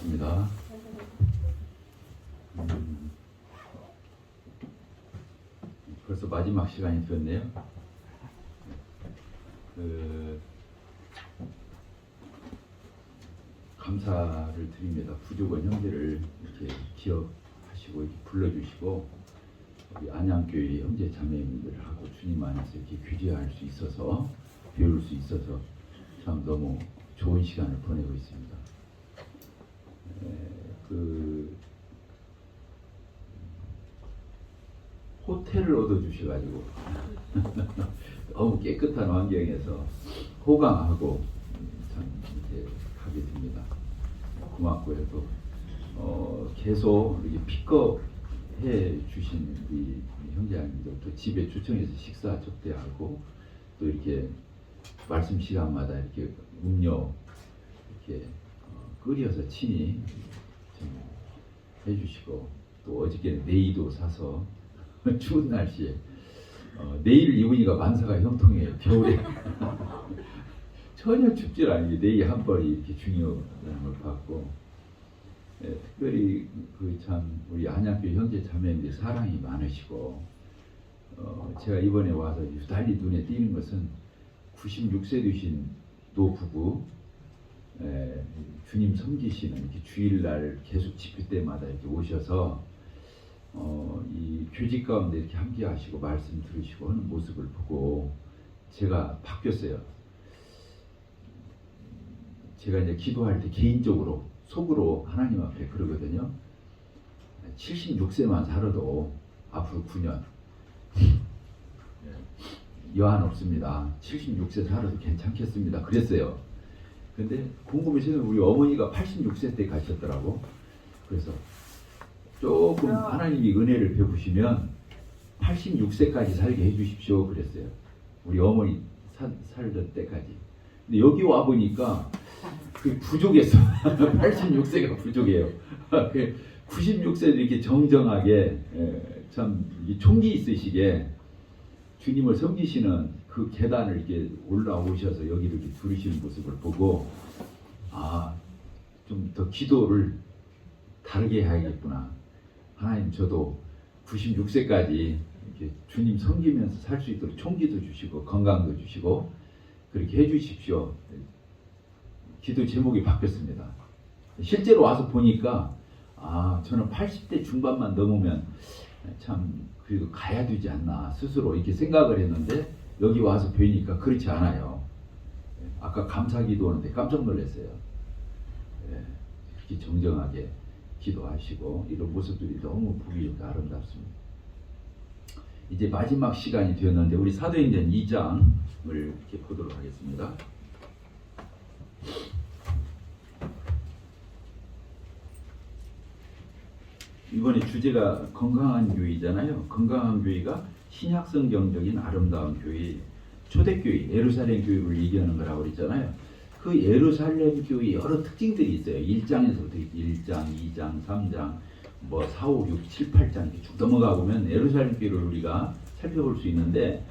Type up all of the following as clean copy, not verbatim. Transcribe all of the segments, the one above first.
반갑습니다. 벌써 마지막 시간이 되었네요. 감사를 드립니다. 부족한 형제를 이렇게 기억하시고 이렇게 불러주시고 우리 안양교회 형제 자매님들하고 주님 안에서 이렇게 교제할 수 있어서 배울 수 있어서 참 너무 좋은 시간을 보내고 있습니다. 호텔을 얻어주셔가지고 너무 깨끗한 환경에서 호강하고 참 이렇게 하게 됩니다. 고맙고요. 또 계속 이렇게 픽업해 주신 우리 형제님들 또 집에 초청해서 식사 접대하고 또 이렇게 말씀 시간마다 이렇게 음료 이렇게 끓여서 친히 좀 해주시고 또 어저께는 네이도 사서 추운 날씨에 네이를 입으니까 만사가 형통해요. 겨울에 전혀 춥질 않게 네이 한 벌이 이렇게 중요한 걸 받고 특별히 참 우리 안양교회 형제 자매님들 사랑이 많으시고 제가 이번에 와서 유달리 눈에 띄는 것은 96세 되신 노부부 주님 섬기시는 이렇게 주일날 계속 집회 때마다 이렇게 오셔서 이 교직 가운데 이렇게 함께 하시고 말씀 들으시고 하는 모습을 보고 제가 바뀌었어요. 제가 이제 기도할 때 개인적으로 속으로 하나님 앞에 그러거든요. 76세만 살아도 앞으로 9년 여한 없습니다. 76세 살아도 괜찮겠습니다. 그랬어요. 근데 궁금해서는 우리 어머니가 86세 때 가셨더라고. 그래서 조금 하나님이 은혜를 베푸시면 86세까지 살게 해주십시오 그랬어요. 우리 어머니 살던 때까지. 근데 여기 와 보니까 그 부족했어. 86세가 부족해요. 96세도 이렇게 정정하게 참 총기 있으시게 주님을 섬기시는 그 계단을 이렇게 올라오셔서 여기를 이렇게 들으시는 모습을 보고 좀 더 기도를 다르게 해야겠구나. 하나님 저도 96세까지 이렇게 주님 섬기면서 살 수 있도록 총기도 주시고 건강도 주시고 그렇게 해주십시오. 기도 제목이 바뀌었습니다. 실제로 와서 보니까 저는 80대 중반만 넘으면 참 그래도 가야 되지 않나 스스로 이렇게 생각을 했는데 여기 와서 뵈니까 그렇지 않아요. 아까 감사 기도하는데 깜짝 놀랐어요. 이렇게 정정하게 기도하시고 이런 모습들이 너무 보기 좋게 아름답습니다. 이제 마지막 시간이 되었는데 우리 사도행전 2장을 이렇게 보도록 하겠습니다. 이번에 주제가 건강한 교회잖아요. 건강한 교회가 신약성경적인 아름다운 교회, 초대교회, 예루살렘 교회를 얘기하는 거라고 그랬잖아요. 그 예루살렘 교회 여러 특징들이 있어요. 1장에서부터 1장, 2장, 3장, 4, 5, 6, 7, 8장 이렇게 쭉 넘어가 보면 예루살렘 교회를 우리가 살펴볼 수 있는데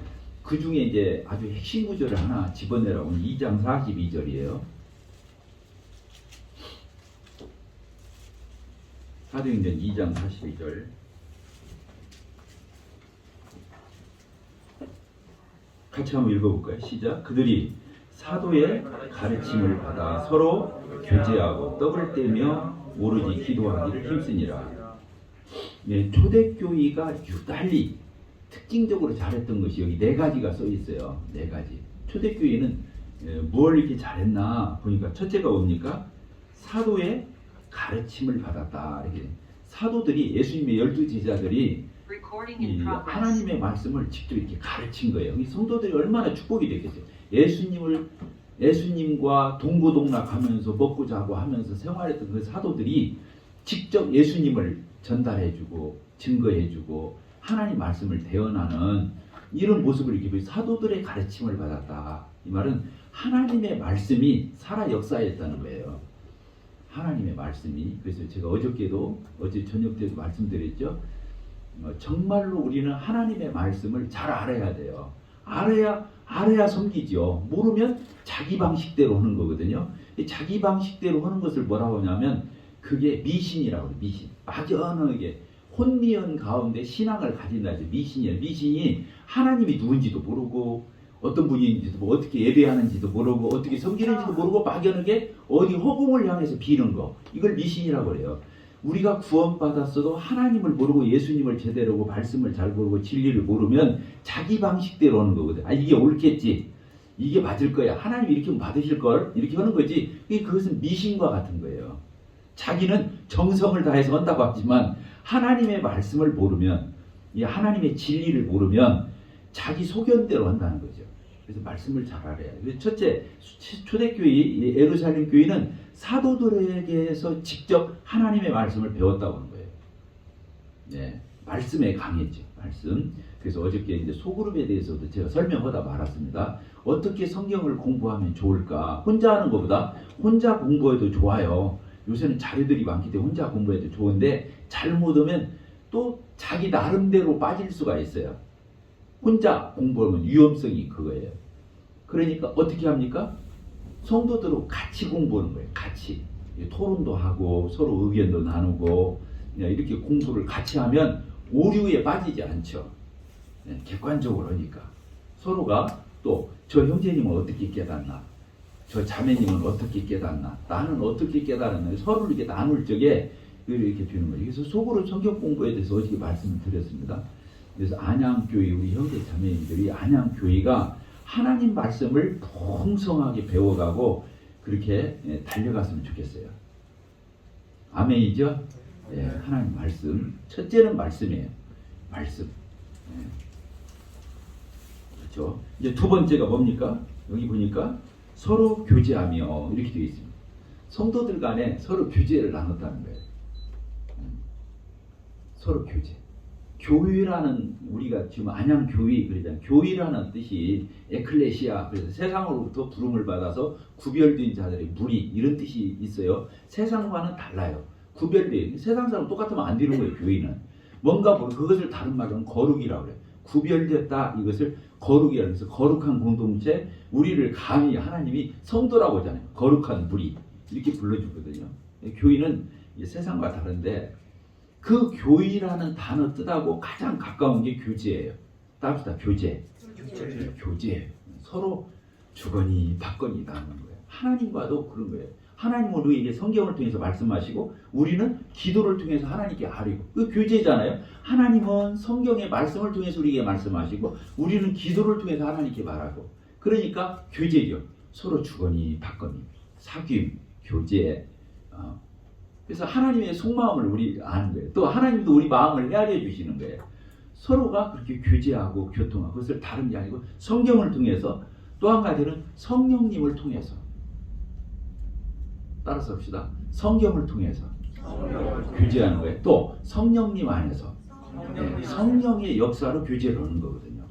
그 중에 이제 아주 핵심 구절을 하나 집어내라고 하면 2장 42절이에요. 사도행전 2장 42절. 같이 한번 읽어볼까요? 시작. 그들이 사도의 가르침을 받아 서로 교제하고 떡을 떼며 오로지 기도하기를 힘쓰니라. 초대교회가 유달리 특징적으로 잘했던 것이 여기 4가지가 써 있어요. 4가지. 초대교회는 뭘 이렇게 잘했나 보니까 첫째가 뭡니까? 사도의 가르침을 받았다. 이렇게 사도들이 예수님의 12제자들이 하나님의 말씀을 직접 이렇게 가르친 거예요. 이 성도들이 얼마나 축복이 됐겠어요. 예수님과 동고동락하면서 먹고 자고 하면서 생활했던 그 사도들이 직접 예수님을 전달해주고 증거해주고 하나님 말씀을 대언하는 이런 모습을 이렇게 사도들의 가르침을 받았다. 이 말은 하나님의 말씀이 살아 역사했다는 거예요. 하나님의 말씀이. 그래서 제가 어제 저녁 때도 말씀드렸죠. 정말로 우리는 하나님의 말씀을 잘 알아야 돼요. 알아야 섬기죠. 모르면 자기 방식대로 하는 거거든요. 자기 방식대로 하는 것을 뭐라고 하냐면 그게 미신이라고 그래요. 미신. 막연하게 혼미한 가운데 신앙을 가진다죠. 미신이에요. 미신이 하나님이 누군지도 모르고 어떤 분인지도 뭐 어떻게 예배하는지도 모르고 어떻게 섬기는지도 모르고 막연하게 어디 허공을 향해서 비는 거. 이걸 미신이라고 그래요. 우리가 구원받았어도 하나님을 모르고 예수님을 제대로 말씀을 잘 모르고 진리를 모르면 자기 방식대로 하는 거거든. 아, 이게 옳겠지. 이게 맞을 거야. 하나님 이렇게 받으실 걸. 이렇게 하는 거지. 그것은 미신과 같은 거예요. 자기는 정성을 다해서 한다고 하지만 하나님의 말씀을 모르면, 이 하나님의 진리를 모르면 자기 소견대로 한다는 거죠. 그래서 말씀을 잘 알아야 돼요. 첫째, 초대교회, 예루살렘 교회는 사도들에게서 직접 하나님의 말씀을 배웠다고 하는 거예요. 네, 말씀에 강했죠. 말씀. 그래서 어저께 이제 소그룹에 대해서도 제가 설명하다 말았습니다. 어떻게 성경을 공부하면 좋을까? 혼자 하는 것보다 혼자 공부해도 좋아요. 요새는 자료들이 많기 때문에 혼자 공부해도 좋은데 잘못하면 또 자기 나름대로 빠질 수가 있어요. 혼자 공부하면 위험성이 그거예요. 그러니까 어떻게 합니까? 성도들하고 같이 공부하는 거예요. 같이. 토론도 하고 서로 의견도 나누고 이렇게 공부를 같이 하면 오류에 빠지지 않죠. 객관적으로 하니까. 서로가 또 저 형제님은 어떻게 깨닫나? 저 자매님은 어떻게 깨닫나? 나는 어떻게 깨달았나? 서로 이렇게 나눌 적에 이렇게 되는 거예요. 그래서 속으로 성경 공부에 대해서 어저께 말씀을 드렸습니다. 그래서 안양교회 우리 형제 자매님들이 안양교회가 하나님 말씀을 풍성하게 배워가고 그렇게 달려갔으면 좋겠어요. 아멘이죠? 네, 하나님 말씀. 첫째는 말씀이에요. 말씀. 네. 그렇죠? 이제 두 번째가 뭡니까? 여기 보니까 서로 교제하며 이렇게 되어 있습니다. 성도들 간에 서로 교제를 나눴다는 거예요. 서로 교제. 교회라는 우리가 지금 안양교회 그러잖아요. 교회라는 뜻이 에클레시아, 그래서 세상으로부터 부름을 받아서 구별된 자들의 무리 이런 뜻이 있어요. 세상과는 달라요. 구별된 세상 사람 똑같으면 안 되는 거예요. 교회는 뭔가 그것을 다른 말로는 거룩이라고 그래요. 구별됐다 이것을 거룩이라고 해서 거룩한 공동체 우리를 감히 하나님이 성도라고 하잖아요. 거룩한 무리 이렇게 불러주거든요. 교회는 세상과 다른데 그 교회라는 단어 뜻하고 가장 가까운 게 교제예요. 따릅시다. 교제. 교제. 서로 주거니 받거니 나누는 거예요. 하나님과도 그런 거예요. 하나님은 우리에게 성경을 통해서 말씀하시고 우리는 기도를 통해서 하나님께 아뢰고 그 교제잖아요. 하나님은 성경의 말씀을 통해서 우리에게 말씀하시고 우리는 기도를 통해서 하나님께 말하고 그러니까 교제죠. 서로 주거니 받거니 사귐, 교제. 그래서 하나님의 속마음을 우리 아는 거예요. 또 하나님도 우리 마음을 헤아려 주시는 거예요. 서로가 그렇게 교제하고 교통하고 그것을 다른 게 아니고 성경을 통해서 또 한 가지는 성령님을 통해서 따라서 합시다. 성경을 통해서 교제하는 거예요. 또 성령님 안에서 성령의 역사로 교제를 하는 거거든요.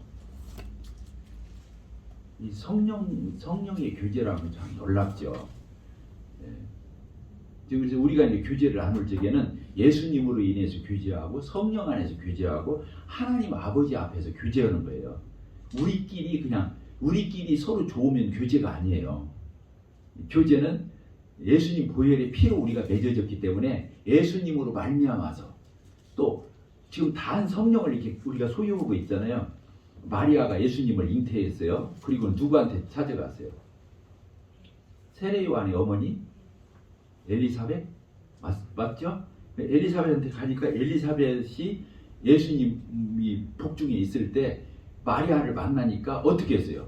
이 성령의 교제라면 참 놀랍죠. 그래서 우리가 이제 교제를 나눌 적에는 예수님으로 인해서 교제하고 성령 안에서 교제하고 하나님 아버지 앞에서 교제하는 거예요. 우리끼리 서로 좋으면 교제가 아니에요. 교제는 예수님 보혈의 피로 우리가 맺어졌기 때문에 예수님으로 말미암아서 또 지금 다한 성령을 이렇게 우리가 소유하고 있잖아요. 마리아가 예수님을 잉태했어요. 그리고 누구한테 찾아갔어요? 세례 요한의 어머니 엘리사벳? 맞죠? 엘리사벳한테 가니까 엘리사벳이 예수님이 복중에 있을 때 마리아를 만나니까 어떻게 했어요?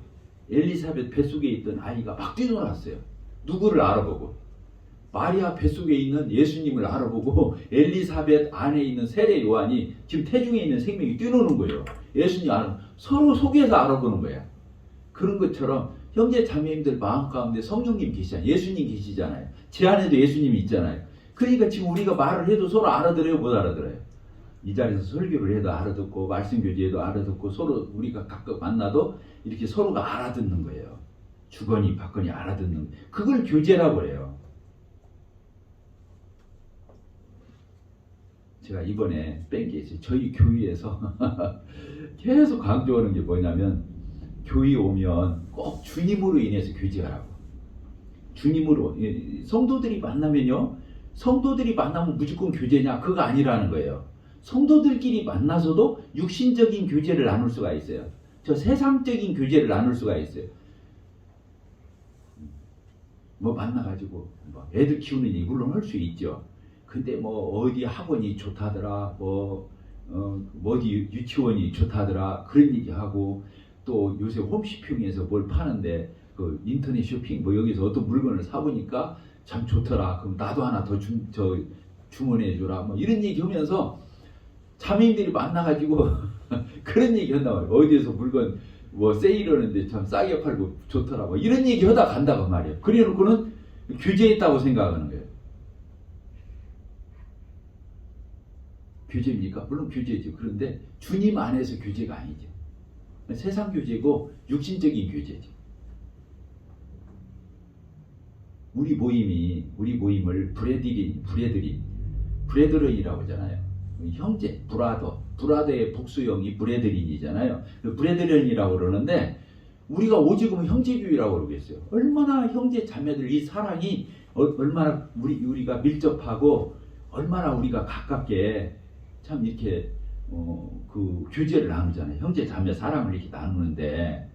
엘리사벳 뱃속에 있던 아이가 막 뛰어놀았어요. 누구를 알아보고 마리아 뱃속에 있는 예수님을 알아보고 엘리사벳 안에 있는 세례 요한이 지금 태중에 있는 생명이 뛰노는 거예요. 예수님 서로 속에서 알아보는 거야. 그런 것처럼 형제 자매님들 마음 가운데 성령님 계시잖아요. 예수님 계시잖아요. 제 안에도 예수님이 있잖아요. 그러니까 지금 우리가 말을 해도 서로 알아들어요? 못 알아들어요? 이 자리에서 설교를 해도 알아듣고 말씀 교제에도 알아듣고 서로 우리가 각각 만나도 이렇게 서로가 알아듣는 거예요. 주거니 받거니 알아듣는 그걸 교제라고 해요. 제가 이번에 뺀 게 있어요. 저희 교회에서 계속 강조하는 게 뭐냐면 교회 오면 꼭 주님으로 인해서 교제하라고. 주님으로 성도들이 만나면요 성도들이 만나면 무조건 교제냐? 그거 아니라는 거예요. 성도들끼리 만나서도 육신적인 교제를 나눌 수가 있어요. 저 세상적인 교제를 나눌 수가 있어요. 뭐 만나가지고 뭐 애들 키우는 얘기 물론 할 수 있죠. 근데 뭐 어디 학원이 좋다더라, 어디 유치원이 좋다더라 그런 얘기하고, 또 요새 홈쇼핑에서 뭘 파는데 그 인터넷 쇼핑 뭐 여기서 어떤 물건을 사보니까 참 좋더라. 그럼 나도 하나 더 주문해 주라. 뭐 이런 얘기하면서 자매님들이 만나가지고 그런 얘기 한단 말이에요. 어디에서 물건 뭐 세일하는데 참 싸게 팔고 좋더라. 뭐 이런 얘기 하다 간다고 말이에요. 그래놓고는 교제했다고 생각하는 거예요. 교제입니까? 물론 교제죠. 그런데 주님 안에서 교제가 아니죠. 세상 교제고 육신적인 교제죠. 우리 모임을 브레드런이라고 하잖아요. 형제, 브라더의 복수형이 브레드린이잖아요. 브레드런이라고 그러는데 우리가 오직은 형제교회라고 그러겠어요. 얼마나 형제 자매들 이 사랑이 얼마나 우리가 밀접하고 얼마나 우리가 가깝게 참 이렇게 그 교제를 나누잖아요. 형제 자매 사랑을 이렇게 나누는데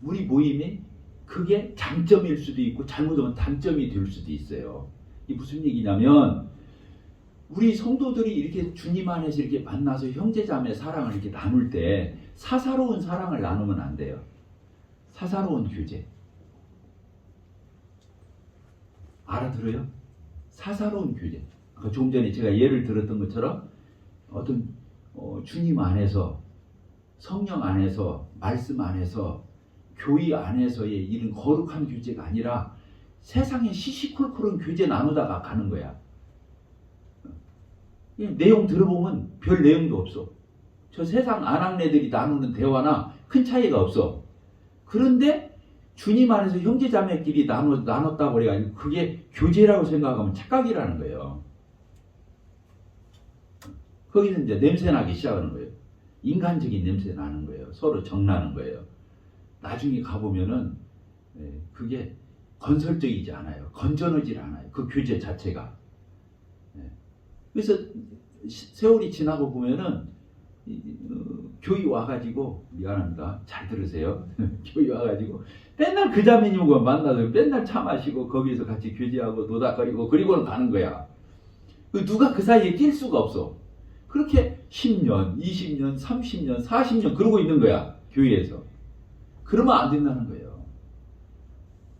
우리 모임이 그게 장점일 수도 있고 잘못하면 단점이 될 수도 있어요. 이게 무슨 얘기냐면 우리 성도들이 이렇게 주님 안에서 이렇게 만나서 형제자매 사랑을 이렇게 나눌 때 사사로운 사랑을 나누면 안 돼요. 사사로운 교제. 알아들어요? 사사로운 교제. 조금 전에 제가 예를 들었던 것처럼 어떤 주님 안에서, 성령 안에서, 말씀 안에서, 교회 안에서의 이런 거룩한 교제가 아니라 세상에 시시콜콜한 교제 나누다가 가는 거야. 내용 들어보면 별 내용도 없어. 저 세상 아낙네들이 나누는 대화나 큰 차이가 없어. 그런데 주님 안에서 형제자매끼리 나눴다고 그래가지고 그게 교제라고 생각하면 착각이라는 거예요. 거기서 이제 냄새 나기 시작하는 거예요. 인간적인 냄새 나는 거예요. 서로 정나는 거예요. 나중에 가보면은 그게 건설적이지 않아요. 건전하지 않아요. 그 교제 자체가. 그래서 세월이 지나고 보면은 교회 와가지고, 미안합니다. 잘 들으세요. 교회 와가지고 맨날 그 자매님과 만나서 맨날 차 마시고 거기서 같이 교제하고 노닥거리고 그리고는 가는 거야. 누가 그 사이에 낄 수가 없어. 그렇게 10년, 20년, 30년, 40년 그러고 있는 거야. 교회에서. 그러면 안 된다는 거예요.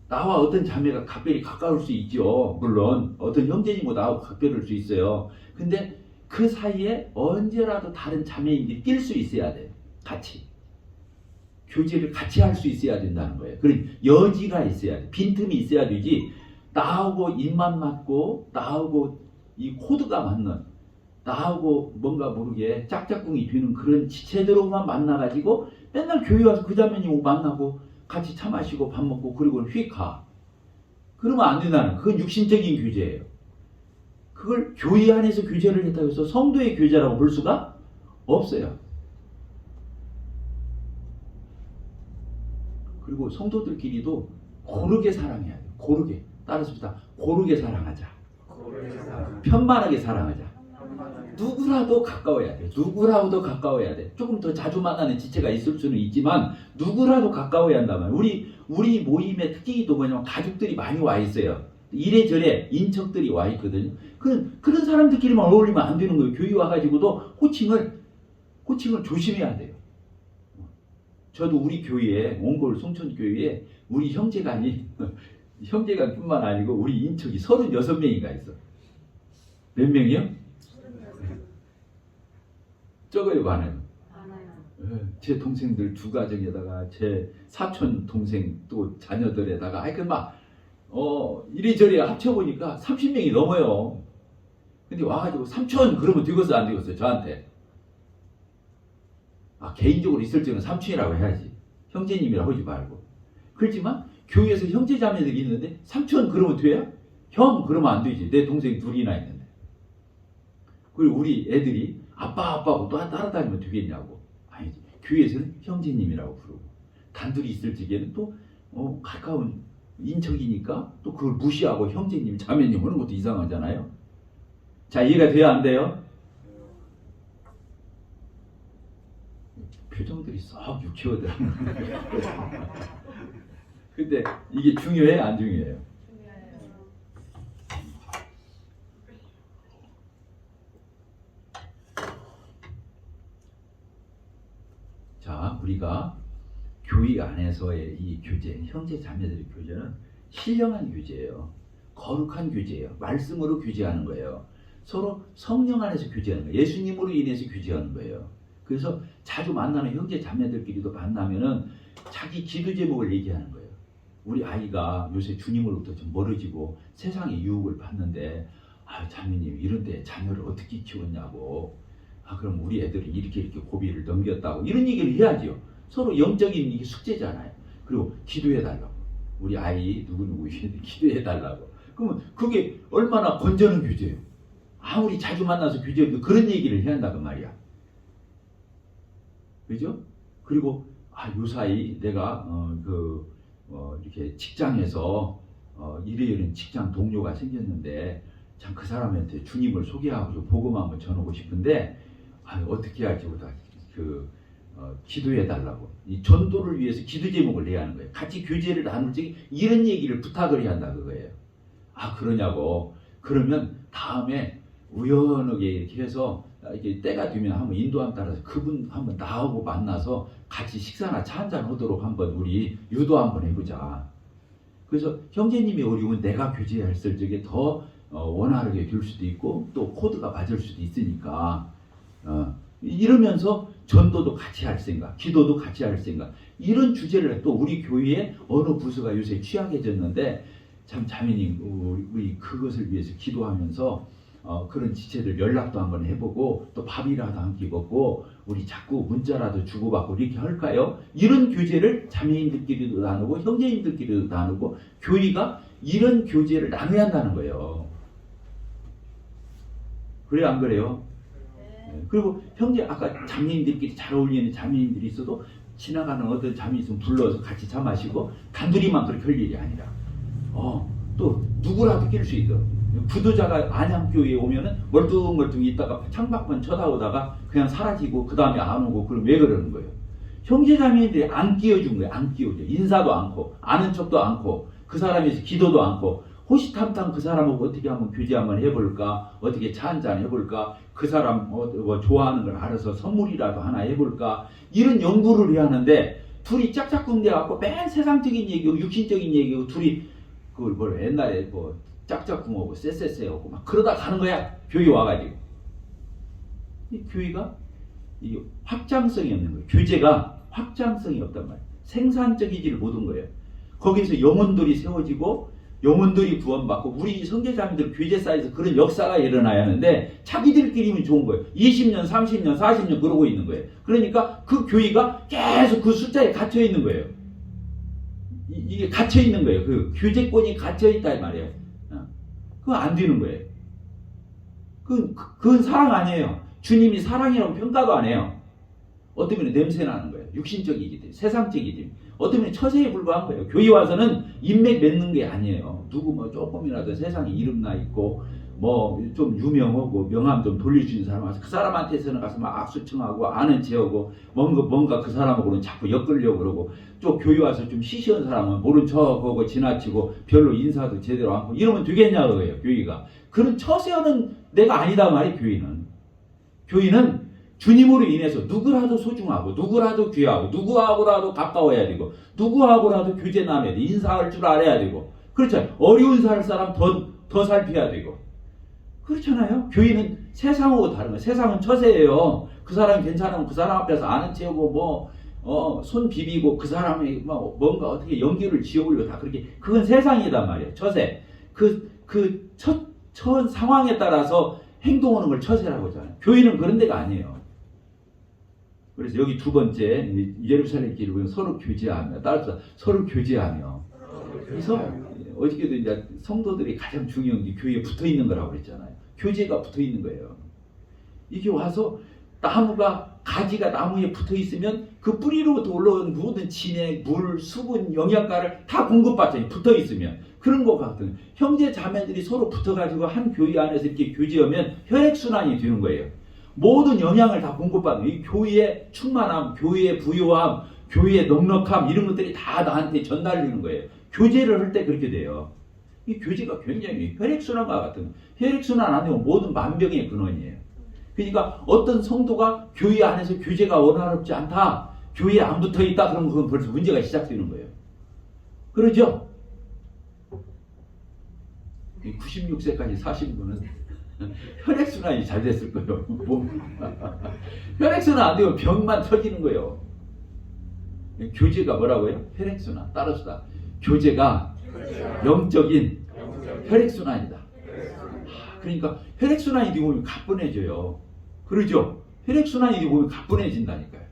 나와 어떤 자매가 각별히 가까울 수 있죠. 물론 어떤 형제님과 나하고 각별할 수 있어요. 근데 그 사이에 언제라도 다른 자매인들이 낄 수 있어야 돼. 같이. 교제를 같이 할 수 있어야 된다는 거예요. 그런 여지가 있어야 돼. 빈틈이 있어야 되지. 나하고 입만 맞고 나하고 이 코드가 맞는, 나하고 뭔가 모르게 짝짝꿍이 되는 그런 지체들로만 만나가지고 맨날 교회 와서 그 자매님 만나고 같이 차 마시고 밥 먹고 그리고는 휙 가. 그러면 안 된다는, 그건 육신적인 교제예요. 그걸 교회 안에서 교제를 했다고 해서 성도의 교제라고 볼 수가 없어요. 그리고 성도들끼리도 고르게 사랑해야 돼요. 고르게. 따라서 고르게 사랑하자. 편만하게 사랑하자. 누구라도 가까워야 돼. 누구라도 가까워야 돼. 조금 더 자주 만나는 지체가 있을 수는 있지만 누구라도 가까워야 한다면, 우리 모임의 특징이 또 뭐냐면 가족들이 많이 와 있어요. 이래저래 인척들이 와 있거든요. 그런 사람들끼리만 어울리면 안 되는 거예요. 교회 와가지고도 호칭을 조심해야 돼요. 저도 우리 교회에, 옹골 송천교회에 우리 형제간이 형제간뿐만 아니고 우리 인척이 36명인가 있어. 몇 명이요? 적어요, 많아요? 제 동생들 두 가정에다가 제 사촌 동생 또 자녀들에다가 이리저리 합쳐보니까 30명이 넘어요. 근데 와가지고 삼촌 그러면 되겠어 안 되겠어요? 저한테. 개인적으로 있을 적은 삼촌이라고 해야지. 형제님이라고 하지 말고. 그렇지만 교회에서 형제자매들이 있는데 삼촌 그러면 돼요? 형 그러면 안 되지. 내 동생이 둘이나 있는데. 그리고 우리 애들이 아빠하고 또 따라다니면 되겠냐고. 아니지. 교회에서는 형제님이라고 부르고, 단둘이 있을 적에는 또 가까운 인척이니까 또 그걸 무시하고 형제님, 자매님 하는 것도 이상하잖아요. 자, 이해가 돼야 안 돼요? 표정들이 썩 유치하더라고요. 근데 이게 중요해, 안 중요해요? 자, 우리가 교회 안에서의 이 교제, 형제 자매들의 교제는 신령한 교제예요. 거룩한 교제예요. 말씀으로 교제하는 거예요. 서로 성령 안에서 교제하는 거예요. 예수님으로 인해서 교제하는 거예요. 그래서 자주 만나는 형제 자매들끼리도 만나면은 자기 기도 제목을 얘기하는 거예요. 우리 아이가 요새 주님으로부터 좀 멀어지고 세상의 유혹을 받는데, 아, 자매님 이런데 자녀를 어떻게 키웠냐고, 아, 그럼 우리 애들이 이렇게 고비를 넘겼다고, 이런 얘기를 해야죠. 서로 영적인 이게 숙제잖아요. 그리고 기도해달라고, 우리 아이 누구누구 기도해달라고. 그러면 그게 얼마나 건전한 교제예요. 아무리 자주 만나서 교제해도 그런 얘기를 해야 한다고 말이야. 그죠? 그리고 요사이 내가 이렇게 직장에서 이래이래 직장 동료가 생겼는데 참 그 사람한테 주님을 소개하고 좀 복음 한번 전하고 싶은데 어떻게 할지 보다 기도해 달라고. 이 전도를 위해서 기도 제목을 내야 하는 거예요. 같이 교제를 나눌 때 이런 얘기를 부탁을 해야 한다 그거예요. 그러냐고. 그러면 다음에 우연하게 이렇게 해서 이렇게 때가 되면 한번 인도함 따라서 그분 한번 나하고 만나서 같이 식사나 차 한잔 하도록 한번 우리 유도 한번 해보자. 그래서 형제님이 어려우면 내가 교제할 적에 더 원활하게 될 수도 있고 또 코드가 맞을 수도 있으니까 이러면서 전도도 같이 할 생각, 기도도 같이 할 생각, 이런 주제를 또 우리 교회의 어느 부서가 요새 취약해졌는데 참 자매님 우리 그것을 위해서 기도하면서 그런 지체들 연락도 한번 해보고 또 밥이라도 한 끼 먹고 우리 자꾸 문자라도 주고받고 이렇게 할까요? 이런 교제를 자매인들끼리도 나누고 형제인들끼리도 나누고 교회가 이런 교제를 나눠야 한다는 거예요. 그래요, 안 그래요? 네. 그리고 형제 아까 자매인들끼리 잘 어울리는 자매인들이 있어도 지나가는 어떤 자매 있으면 불러서 같이 차 마시고 단둘이만 그렇게 할 일이 아니라 또 누구라도 낄 수 있도록. 부도자가 안양교회에 오면은 멀뚱멀뚱 있다가 창밖만 쳐다보다가 그냥 사라지고 그 다음에 안 오고. 그럼 왜 그러는 거예요? 형제자매들이 안 끼워준 거예요. 안 끼워줘. 인사도 않고 아는 척도 않고 그 사람에서 기도도 않고 호시탐탐 그 사람하고 어떻게 한번 교제 한번 해볼까, 어떻게 차 한잔 해볼까, 그 사람 뭐 좋아하는 걸 알아서 선물이라도 하나 해볼까, 이런 연구를 해야 하는데 둘이 짝짝꿍 돼갖고 맨 세상적인 얘기고 육신적인 얘기고 둘이 그걸 옛날에 짝짝꿍하고 쎄쎄쎄하고 막 그러다 가는 거야. 교회 와가지고. 이 교회가 이게 확장성이 없는 거예요. 교제가 확장성이 없단 말이에요. 생산적이지를 못한 거예요. 거기서 영혼들이 세워지고 영혼들이 구원받고 우리 성교사님들 교제 사이에서 그런 역사가 일어나야 하는데 자기들끼리면 좋은 거예요. 20년, 30년, 40년 그러고 있는 거예요. 그러니까 그 교회가 계속 그 숫자에 갇혀 있는 거예요. 이게 갇혀 있는 거예요. 그 교제권이 갇혀 있다 이 말이에요. 그건 안 되는 거예요. 그건 사랑 아니에요. 주님이 사랑이라고 평가도 안 해요. 어떤 면에 냄새 나는 거예요. 육신적이기 때문에, 세상적이기 때문에. 어떤 면에 처세에 불과한 거예요. 교회 와서는 인맥 맺는 게 아니에요. 누구 조금이라도 세상에 이름 나 있고 좀 유명하고 명함 좀 돌릴 수 있는 사람 와서 그 사람한테서는 가서 막 악수청하고 아는 체하고 뭔가 그 사람하고는 자꾸 엮으려고 그러고, 또 교회 와서 좀 시시한 사람은 모른 척하고 지나치고 별로 인사도 제대로 안 하고 이러면 되겠냐고 해요. 교회가 그런 처세하는 내가 아니다 말이에요. 교회는 주님으로 인해서 누구라도 소중하고 누구라도 귀하고 누구하고라도 가까워야 되고 누구하고라도 교제 나눠야 돼. 인사할 줄 알아야 되고, 그렇죠. 어려운 사람 더 살펴야 되고, 그렇잖아요. 교회는 세상하고 다른 거예요. 세상은 처세예요. 그 사람이 괜찮으면 그 사람 앞에서 아는 체하고 손 비비고 그 사람이 뭔가 어떻게 연기를 지어보려고 다 그렇게, 그건 세상이단 말이에요. 처세. 처한 상황에 따라서 행동하는 걸 처세라고 하잖아요. 교회는 그런 데가 아니에요. 그래서 여기 두 번째 예루살렘 길을 보면 서로 교제하며, 따라서 서로 교제하며. 그래서 어저께도 이제 성도들이 가장 중요한 게 교회에 붙어 있는 거라고 그랬잖아요. 교제가 붙어 있는 거예요. 이게 와서 나무가 가지가 나무에 붙어 있으면 그 뿌리로부터 올라오는 모든 진액, 물, 수분, 영양가를 다 공급받잖아요. 붙어 있으면. 그런 것 같은 형제 자매들이 서로 붙어가지고 한 교회 안에서 이렇게 교제하면 혈액순환이 되는 거예요. 모든 영향을 다 공급받는 이 교회의 충만함, 교회의 부요함, 교회의 넉넉함 이런 것들이 다 나한테 전달되는 거예요. 교제를 할 때 그렇게 돼요. 이 교제가 굉장히 혈액순환과 같은 혈액순환 안 되면 모든 만병의 근원이에요. 그러니까 어떤 성도가 교회 안에서 교제가 원활하지 않다, 교회에 안 붙어 있다 그러면 그건 벌써 문제가 시작되는 거예요. 그러죠? 96세까지 사신 분은 혈액순환이 잘 됐을 거예요. 혈액순환 안 되면 병만 터지는 거예요. 교제가 뭐라고요? 혈액순환. 따라서 교제가 영적인 혈액순환이다. 그러니까 혈액순환이 되면 가뿐해져요. 그러죠? 혈액순환이 되면 가뿐해진다니까요.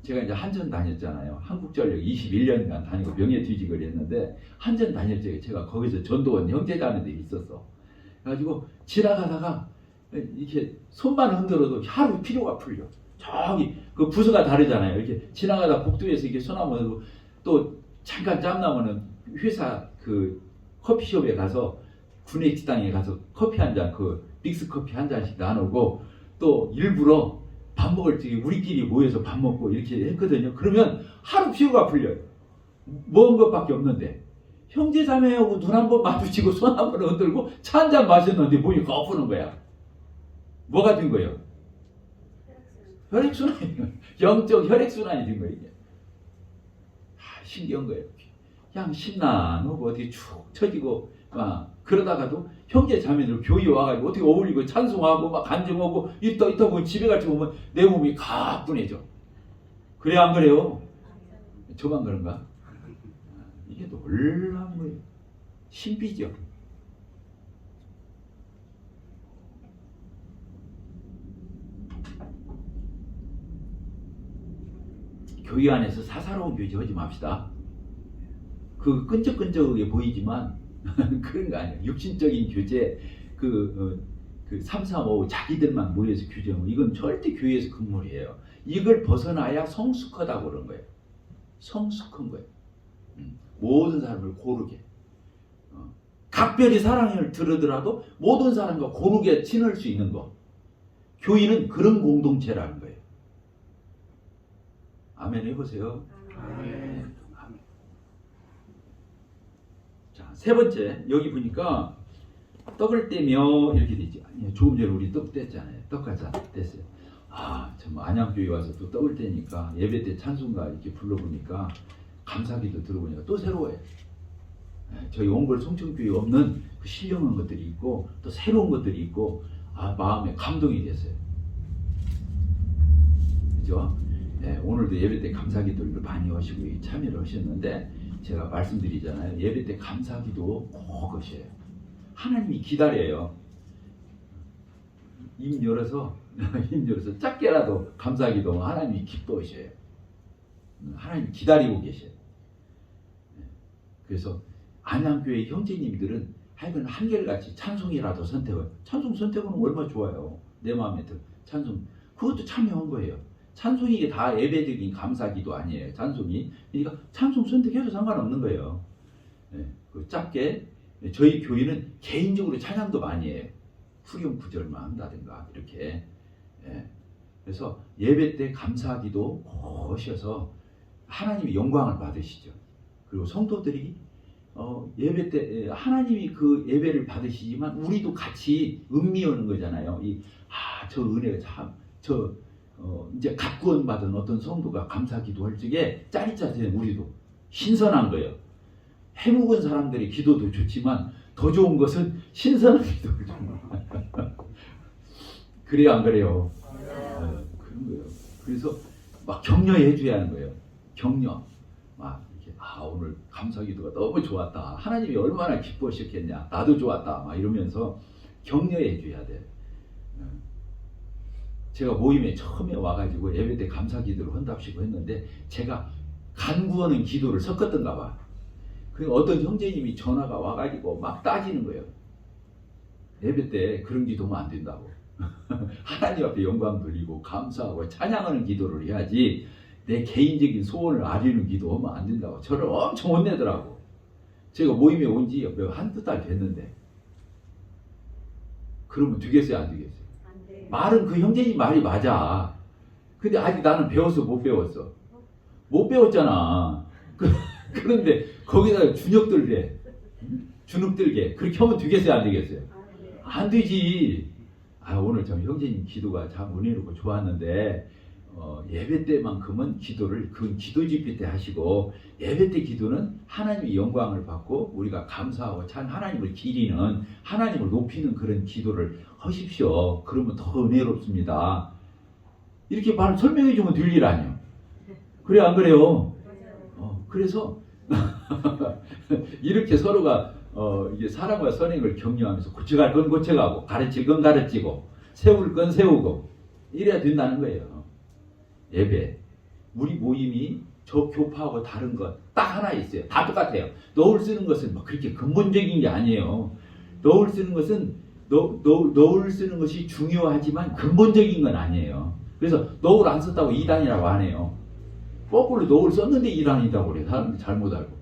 제가 이제 한전 다녔잖아요. 한국전력 21년간 다니고 명예퇴직을 했는데 한전 다닐 때 제가 거기서 전도원 형제자매들이 있었어. 그래가지고 지나가다가 이렇게 손만 흔들어도 하루 피로가 풀려. 저기 그 부서가 다르잖아요. 이렇게 지나가다 복도에서 이렇게 손 한번 들고 또 잠깐 짬나면은 회사 그 커피숍에 가서 군내 식당에 가서 커피 한 잔, 그 믹스 커피 한 잔씩 나누고 또 일부러 밥 먹을 때 우리끼리 모여서 밥 먹고 이렇게 했거든요. 그러면 하루 피로가 풀려요. 먹은 것밖에 없는데 형제 자매하고 눈 한 번 마주치고 손 한 번 흔들고 차 한 잔 마셨는데 몸이 거푸는 거야. 뭐가 된 거예요? 혈액순환이, 영적 혈액순환이 된 거예요. 이게. 신기한 거예요. 그냥 신나고 어떻게 축 처지고 막 그러다가도 형제 자매들 교회 와가지고 어떻게 어울리고 찬송하고 막 간증하고 있다 보면 집에 갈 때 보면 내 몸이 가뿐해져. 그래 안 그래요? 저만 그런가? 이게 놀라운 거예요. 신비죠. 교회 안에서 사사로운 교제 하지 맙시다. 그 끈적끈적하게 보이지만 그런 거 아니에요. 육신적인 교제, 그 3, 4, 5 자기들만 모여서 교제하고 이건 절대 교회에서 금물이에요. 이걸 벗어나야 성숙하다고 그런 거예요. 성숙한 거예요. 모든 사람을 고르게. 각별히 사랑을 들으더라도 모든 사람과 고르게 지낼 수 있는 거. 교회는 그런 공동체라는 거예요. 아멘 해보세요. 아멘. 아멘. 자, 세 번째 여기 보니까 떡을 떼며 이렇게 되죠. 조금 전에 우리 떡 뗐잖아요. 떡과자 뗐어요. 아, 참 안양교회 와서 또 떡을 떼니까 예배 때 찬송가 이렇게 불러보니까 감사기도 들어보니까 또 새로워요. 저희 옹골 송천교회 없는 그 신령한 것들이 있고 또 새로운 것들이 있고 마음에 감동이 됐어요. 그죠? 네, 오늘도 예배 때 감사기도를 많이 하시고 참여를 하셨는데 제가 말씀드리잖아요. 예배 때 감사기도 꼭 하셔요. 하나님이 기다려요. 입 열어서 작게라도 감사기도 하나님이 기뻐하셔요. 하나님 기다리고 계셔요. 그래서 안양교회 형제님들은 하여간 한결같이 찬송이라도 선택을, 찬송 선택은 얼마나 좋아요. 내 마음에 들 찬송, 그것도 참여한 거예요. 찬송이 다 예배적인 감사기도 아니에요. 찬송이. 그러니까 찬송 선택해도 상관없는 거예요. 그 짧게 저희 교회는 개인적으로 찬양도 많이 해요. 후렴 구절만 한다든가 이렇게. 그래서 예배 때 감사기도 하셔서 하나님이 영광을 받으시죠. 그리고 성도들이 예배 때 하나님이 그 예배를 받으시지만 우리도 같이 음미하는 거잖아요. 저 은혜가 참 이제 각구원 받은 어떤 성도가 감사기도 할 적에 짜릿짜릿해. 우리도 신선한 거예요. 해묵은 사람들의 기도도 좋지만 더 좋은 것은 신선한 기도를 좀 그래요 안 그래요? 그런 거예요. 그래서 막 격려해 줘야 하는 거예요. 격려. 막 이렇게 오늘 감사기도가 너무 좋았다. 하나님이 얼마나 기뻐하셨겠냐. 나도 좋았다. 막 이러면서 격려해 줘야 돼. 제가 모임에 처음에 와가지고 예배 때 감사기도를 헌답시고 했는데 제가 간구하는 기도를 섞었던가 봐. 그 어떤 형제님이 전화가 와가지고 막 따지는 거예요. 예배 때 그런 기도면 안 된다고. 하나님 앞에 영광 돌리고 감사하고 찬양하는 기도를 해야지 내 개인적인 소원을 아리는 기도하면 안 된다고 저를 엄청 혼내더라고. 제가 모임에 온 지 한두 달 됐는데 그러면 되겠어요 안 되겠어요? 안 돼. 말은 그 형제님 말이 맞아. 근데 아직 나는 배워서 못 배웠어. 못 배웠잖아. 그런데 거기다 주눅들게 주눅들게 그렇게 하면 되겠어요 안 되겠어요? 안 돼. 안 되지. 오늘 참 형제님 기도가 참 은혜롭고 좋았는데 예배 때만큼은 기도를 그 기도 집회 때 하시고 예배 때 기도는 하나님의 영광을 받고 우리가 감사하고 참 하나님을 기리는 하나님을 높이는 그런 기도를 하십시오. 그러면 더 은혜롭습니다. 이렇게 말 설명해 주면 될 일 아니에요. 그래 안 그래요? 그래서 이렇게 서로가 이게 사랑과 선행을 격려하면서 고쳐갈 건 고쳐가고 가르칠 건 가르치고 세울 건 세우고 이래야 된다는 거예요. 예배 우리 모임이 저 교파하고 다른 것 딱 하나 있어요. 다 똑같아요. 너울 쓰는 것은 뭐 그렇게 근본적인 게 아니에요. 너울 쓰는 것은 너울 쓰는 것이 중요하지만 근본적인 건 아니에요. 그래서 너울 안 썼다고 이단이라고 안 해요. 거꾸로 너울 썼는데 이단이라고 그래요. 사람들이 잘못 알고.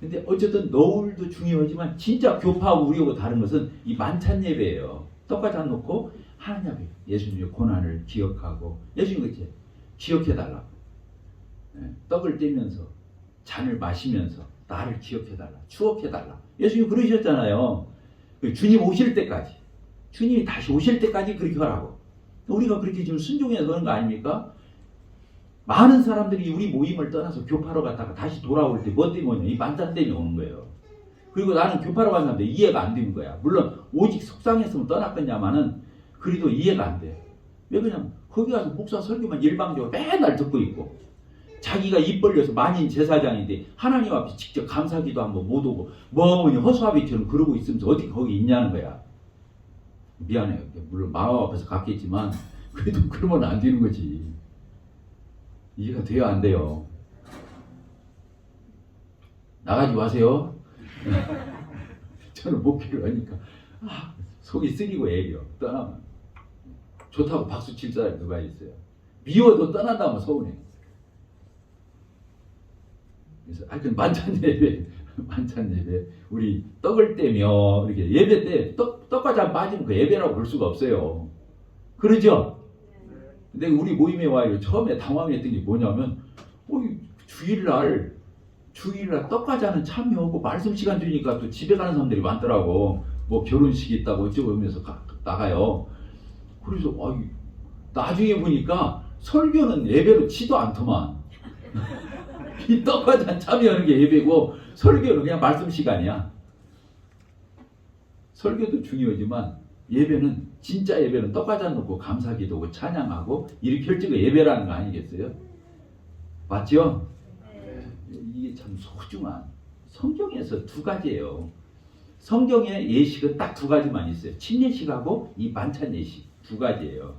근데 어쨌든 너울도 중요하지만 진짜 교파하고 우리하고 다른 것은 이 만찬 예배예요. 떡과 잔 놓고 하나님 앞에 예수님의 고난을 기억하고 예수님 그치? 기억해달라고. 떡을 떼면서 잔을 마시면서 나를 기억해달라. 추억해달라. 예수님 그러셨잖아요. 주님 오실 때까지. 주님이 다시 오실 때까지 그렇게 하라고. 우리가 그렇게 지금 순종해서 그런 거 아닙니까? 많은 사람들이 우리 모임을 떠나서 교파로 갔다가 다시 돌아올 때 뭐 때문에 이 만찬 때문에 오는 거예요. 그리고 나는 교파로 간 사람들 이해가 안 되는 거야. 물론 오직 속상했으면 떠났겠냐마는 그래도 이해가 안 돼. 왜 그러냐면 거기 가서 목사 설교만 일방적으로 맨날 듣고 있고 자기가 입 벌려서 만인 제사장인데 하나님 앞에 직접 감사기도 한번 못 오고 뭐 허수아비처럼 그러고 있으면서 어떻게 거기 있냐는 거야. 미안해요. 물론 마음 앞에서 갔겠지만 그래도 그러면 안 되는 거지. 이해가 돼요 안 돼요? 나가지 마세요. 저는 목회를 하니까 속이 쓰리고 애려. 떠나면 좋다고 박수 칠 사람이 누가 있어요? 미워도 떠난다면 서운해. 그래서 하여튼 만찬 예배 우리 떡을 떼며 이렇게 예배 때 떡과 잔 빠지면 그 예배라고 볼 수가 없어요. 그러죠? 근데 우리 모임에 와요. 처음에 당황했던 게 뭐냐면 주일날 떡과 잔은 참여하고 말씀 시간 주니까 또 집에 가는 사람들이 많더라고. 뭐 결혼식 있다고 어쩌고 하면서 나가요. 그래서 나중에 보니까 설교는 예배로 치도 않더만. 이 떡과 잔 참여하는 게 예배고 설교는 그냥 말씀 시간이야. 설교도 중요하지만 예배는 진짜 예배는 떡과 잔 놓고 감사기도하고 찬양하고 이렇게 혈지가 예배라는 거 아니겠어요? 맞죠? 이게 참 소중한 성경에서 두 가지예요. 성경의 예식은 딱 두 가지만 있어요. 침례식하고 이 만찬 예식 두 가지예요.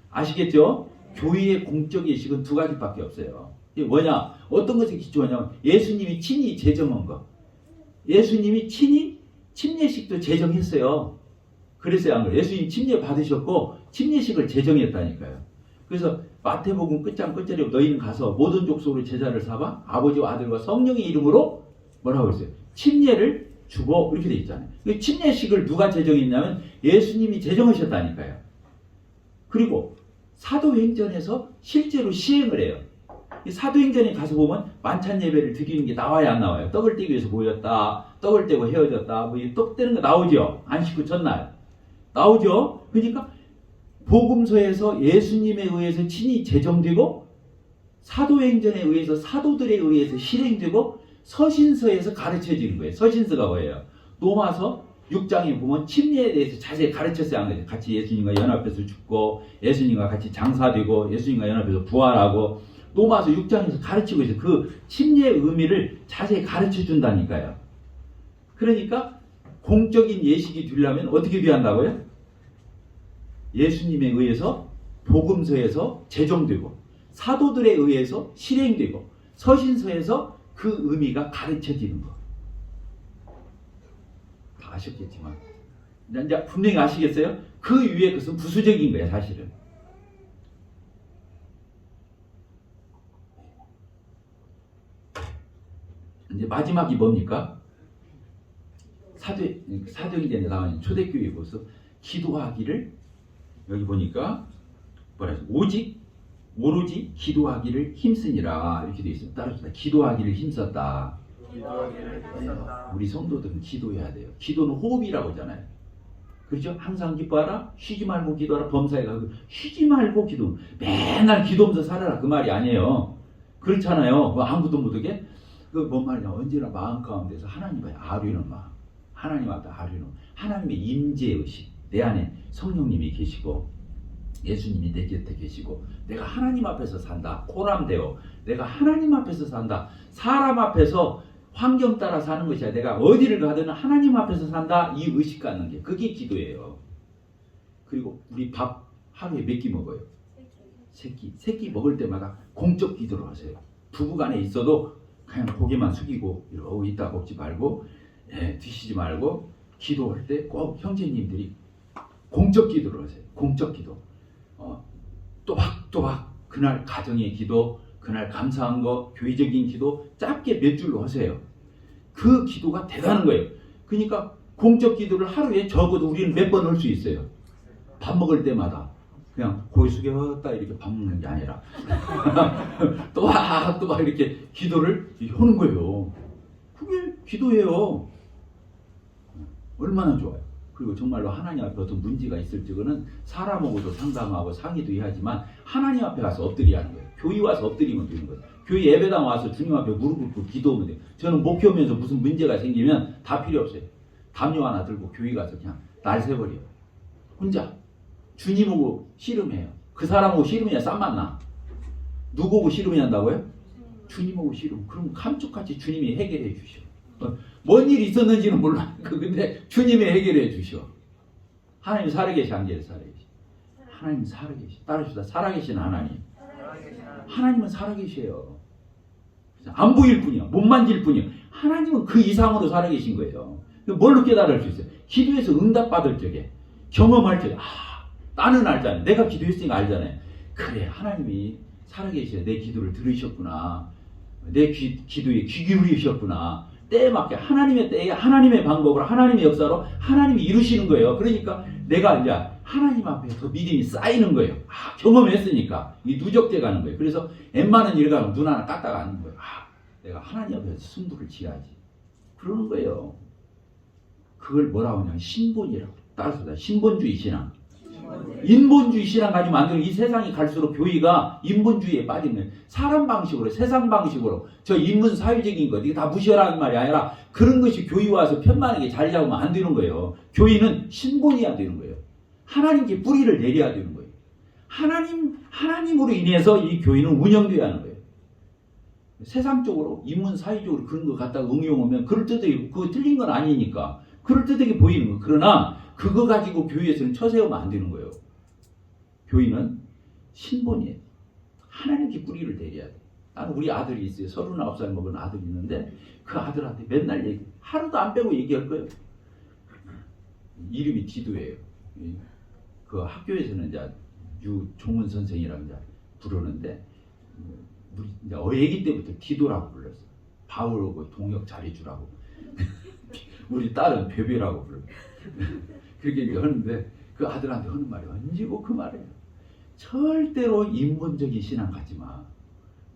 아시겠죠? 교회의 공적 예식은 두 가지밖에 없어요. 이게 뭐냐? 어떤 것이 기초하냐면 예수님이 친히 제정한 거. 예수님이 친히 침례식도 제정했어요. 그래서요 안 그래요? 예수님 침례 받으셨고 침례식을 제정했다니까요. 그래서 마태복음 끝장 끝자리에 너희는 가서 모든 족속으로 제자를 삼아 아버지와 아들과 성령의 이름으로 뭐라고 했어요? 침례를 주고 이렇게 돼 있잖아요. 침례식을 누가 제정했냐면 예수님이 제정하셨다니까요. 그리고 사도행전에서 실제로 시행을 해요. 사도행전에 가서 보면 만찬 예배를 드리는 게 나와야 안 나와요? 떡을 떼기 위해서 모였다. 떡을 떼고 헤어졌다. 뭐 떡 떼는 거 나오죠? 안식 후 전날. 나오죠? 그러니까 복음서에서 예수님에 의해서 친히 제정되고 사도행전에 의해서 사도들에 의해서 실행되고 서신서에서 가르쳐지는 거예요. 서신서가 뭐예요? 로마서 6장에 보면 침례에 대해서 자세히 가르쳤어야 하는 거죠. 같이 예수님과 연합해서 죽고 예수님과 같이 장사되고 예수님과 연합해서 부활하고 로마서 6장에서 가르치고 있어요. 그 침례의 의미를 자세히 가르쳐 준다니까요. 그러니까 공적인 예식이 되려면 어떻게 돼야 한다고요? 예수님에 의해서 복음서에서 제정되고 사도들에 의해서 실행되고 서신서에서 그 의미가 가르쳐지는 거. 다 아셨겠지만 이제 분명히 아시겠어요? 그 위에 것은 부수적인 거예요, 사실은. 이제 마지막이 뭡니까? 사도행전에 나오는 초대교회 보서 기도하기를, 여기 보니까 뭐라 해서 오로지 기도하기를 힘쓰니라 이렇게 되어 있습니다. 따라서 기도하기를 힘썼다. 우리 성도들은 기도해야 돼요. 기도는 호흡이라고 하잖아요. 그렇죠? 항상 기뻐하라, 쉬지 말고 기도하라. 범사에가 쉬지 말고 기도, 맨날 기도하면서 살아라 그 말이 아니에요. 그렇잖아요. 아무도 못하게. 그 뭔 말이냐, 언제나 마음 가운데서 하나님의 아뢰는 마음, 하나님 앞에 아뢰는, 하나님의 임재의식, 내 안에 성령님이 계시고 예수님이 내 곁에 계시고 내가 하나님 앞에서 산다. 코람데오, 내가 하나님 앞에서 산다. 사람 앞에서 환경 따라 사는 것이 아니라 내가 어디를 가든 하나님 앞에서 산다. 이 의식 갖는 게, 그게 기도예요. 그리고 우리 밥 하루에 몇 끼 먹어요? 세 끼 먹을 때마다 공적 기도를 하세요. 부부간에 있어도 그냥 고개만 숙이고 이러고 있다 먹지 말고, 드시지 말고, 기도할 때 꼭 형제님들이 공적 기도를 하세요. 공적 기도. 또박또박 그날 가정의 기도, 그날 감사한 거, 교회적인 기도 짧게 몇 줄로 하세요. 그 기도가 대단한 거예요. 그러니까 공적 기도를 하루에 적어도 우리는 몇 번 할 수 있어요. 밥 먹을 때마다 그냥 고개 숙였다 이렇게 밥 먹는 게 아니라 또박 이렇게 기도를 하는 거예요. 그게 기도예요. 얼마나 좋아요. 그리고 정말로 하나님 앞에 어떤 문제가 있을 적은 사람하고도 상담하고 상의도 해야 하지만 하나님 앞에 가서 엎드려야 하는 거예요. 교회 와서 엎드리면 되는 거예요. 교회 예배당 와서 주님 앞에 무릎 꿇고 기도하면 돼요. 저는 목표면서 무슨 문제가 생기면 다 필요 없어요. 담요 하나 들고 교회 가서 그냥 날 새버려요. 혼자 주님하고 씨름해요. 그 사람하고 씨름해야 쌈만 나. 누구하고 씨름해야 한다고요? 주님하고 씨름. 그럼 감쪽같이 주님이 해결해 주셔. 뭔 일이 있었는지는 몰라. 근데 주님이 해결해 주셔. 하나님 살아계시, 안 계시? 살아계시. 하나님 살아계시. 따르시다. 살아계신 하나님. 하나님은 살아계셔요. 안 보일 뿐이야. 못 만질 뿐이야. 하나님은 그 이상으로 살아계신 거예요. 뭘로 깨달을 수 있어요? 기도해서 응답받을 적에, 경험할 적에, 나는 알잖아요. 내가 기도했으니까 알잖아요. 그래, 하나님이 살아계셔. 내 기도를 들으셨구나. 내 기도에 귀 기울이셨구나. 때에 맞게 하나님의 때에 하나님의 방법으로 하나님의 역사로 하나님이 이루시는 거예요. 그러니까 내가 이제 하나님 앞에 더 믿음이 쌓이는 거예요. 경험했으니까 이 누적돼 가는 거예요. 그래서 웬만한 일 가면 눈 하나 깠다가 앉는 거예요. 내가 하나님 앞에서 승부를 지어야지. 그러는 거예요. 그걸 뭐라고 하냐면 신본이라고. 따라서 신본주의 신앙. 인본주의 신앙 가지고 만드는, 이 세상이 갈수록 교회가 인본주의에 빠진 거예요. 사람 방식으로, 세상 방식으로, 저 인문 사회적인 것, 이게 다 무시하라는 말이 아니라 그런 것이 교회 와서 편만하게 자리 잡으면 안 되는 거예요. 교회는 신본이어야 되는 거예요. 하나님께 뿌리를 내려야 되는 거예요. 하나님으로 인해서 이 교회는 운영되어야 하는 거예요. 세상적으로, 인문 사회적으로 그런 거 갖다가 응용하면 그럴듯하게, 그거 틀린 건 아니니까 그럴듯하게 보이는 거예요. 그러나 그거 가지고 교회에서는 처세우면 안 되는 거예요. 교회는 신본이에요. 하나님께 뿌리를 내려야 돼. 나는 우리 아들이 있어요. 39살 먹은 아들이 있는데 그 아들한테 맨날 하루도 안 빼고 얘기할 거예요. 이름이 디도예요. 그 학교에서는 이제 유종훈 선생이라고 이제 부르는데, 우리 이제 애기 때부터 디도라고 불렀어요. 바울하고 동역 잘해주라고. 우리 딸은 베베라고 불러요. 그렇게 하는데 그 아들한테 하는 말이 언제고 그 말이에요. 절대로 인본적인 신앙 갖지 마.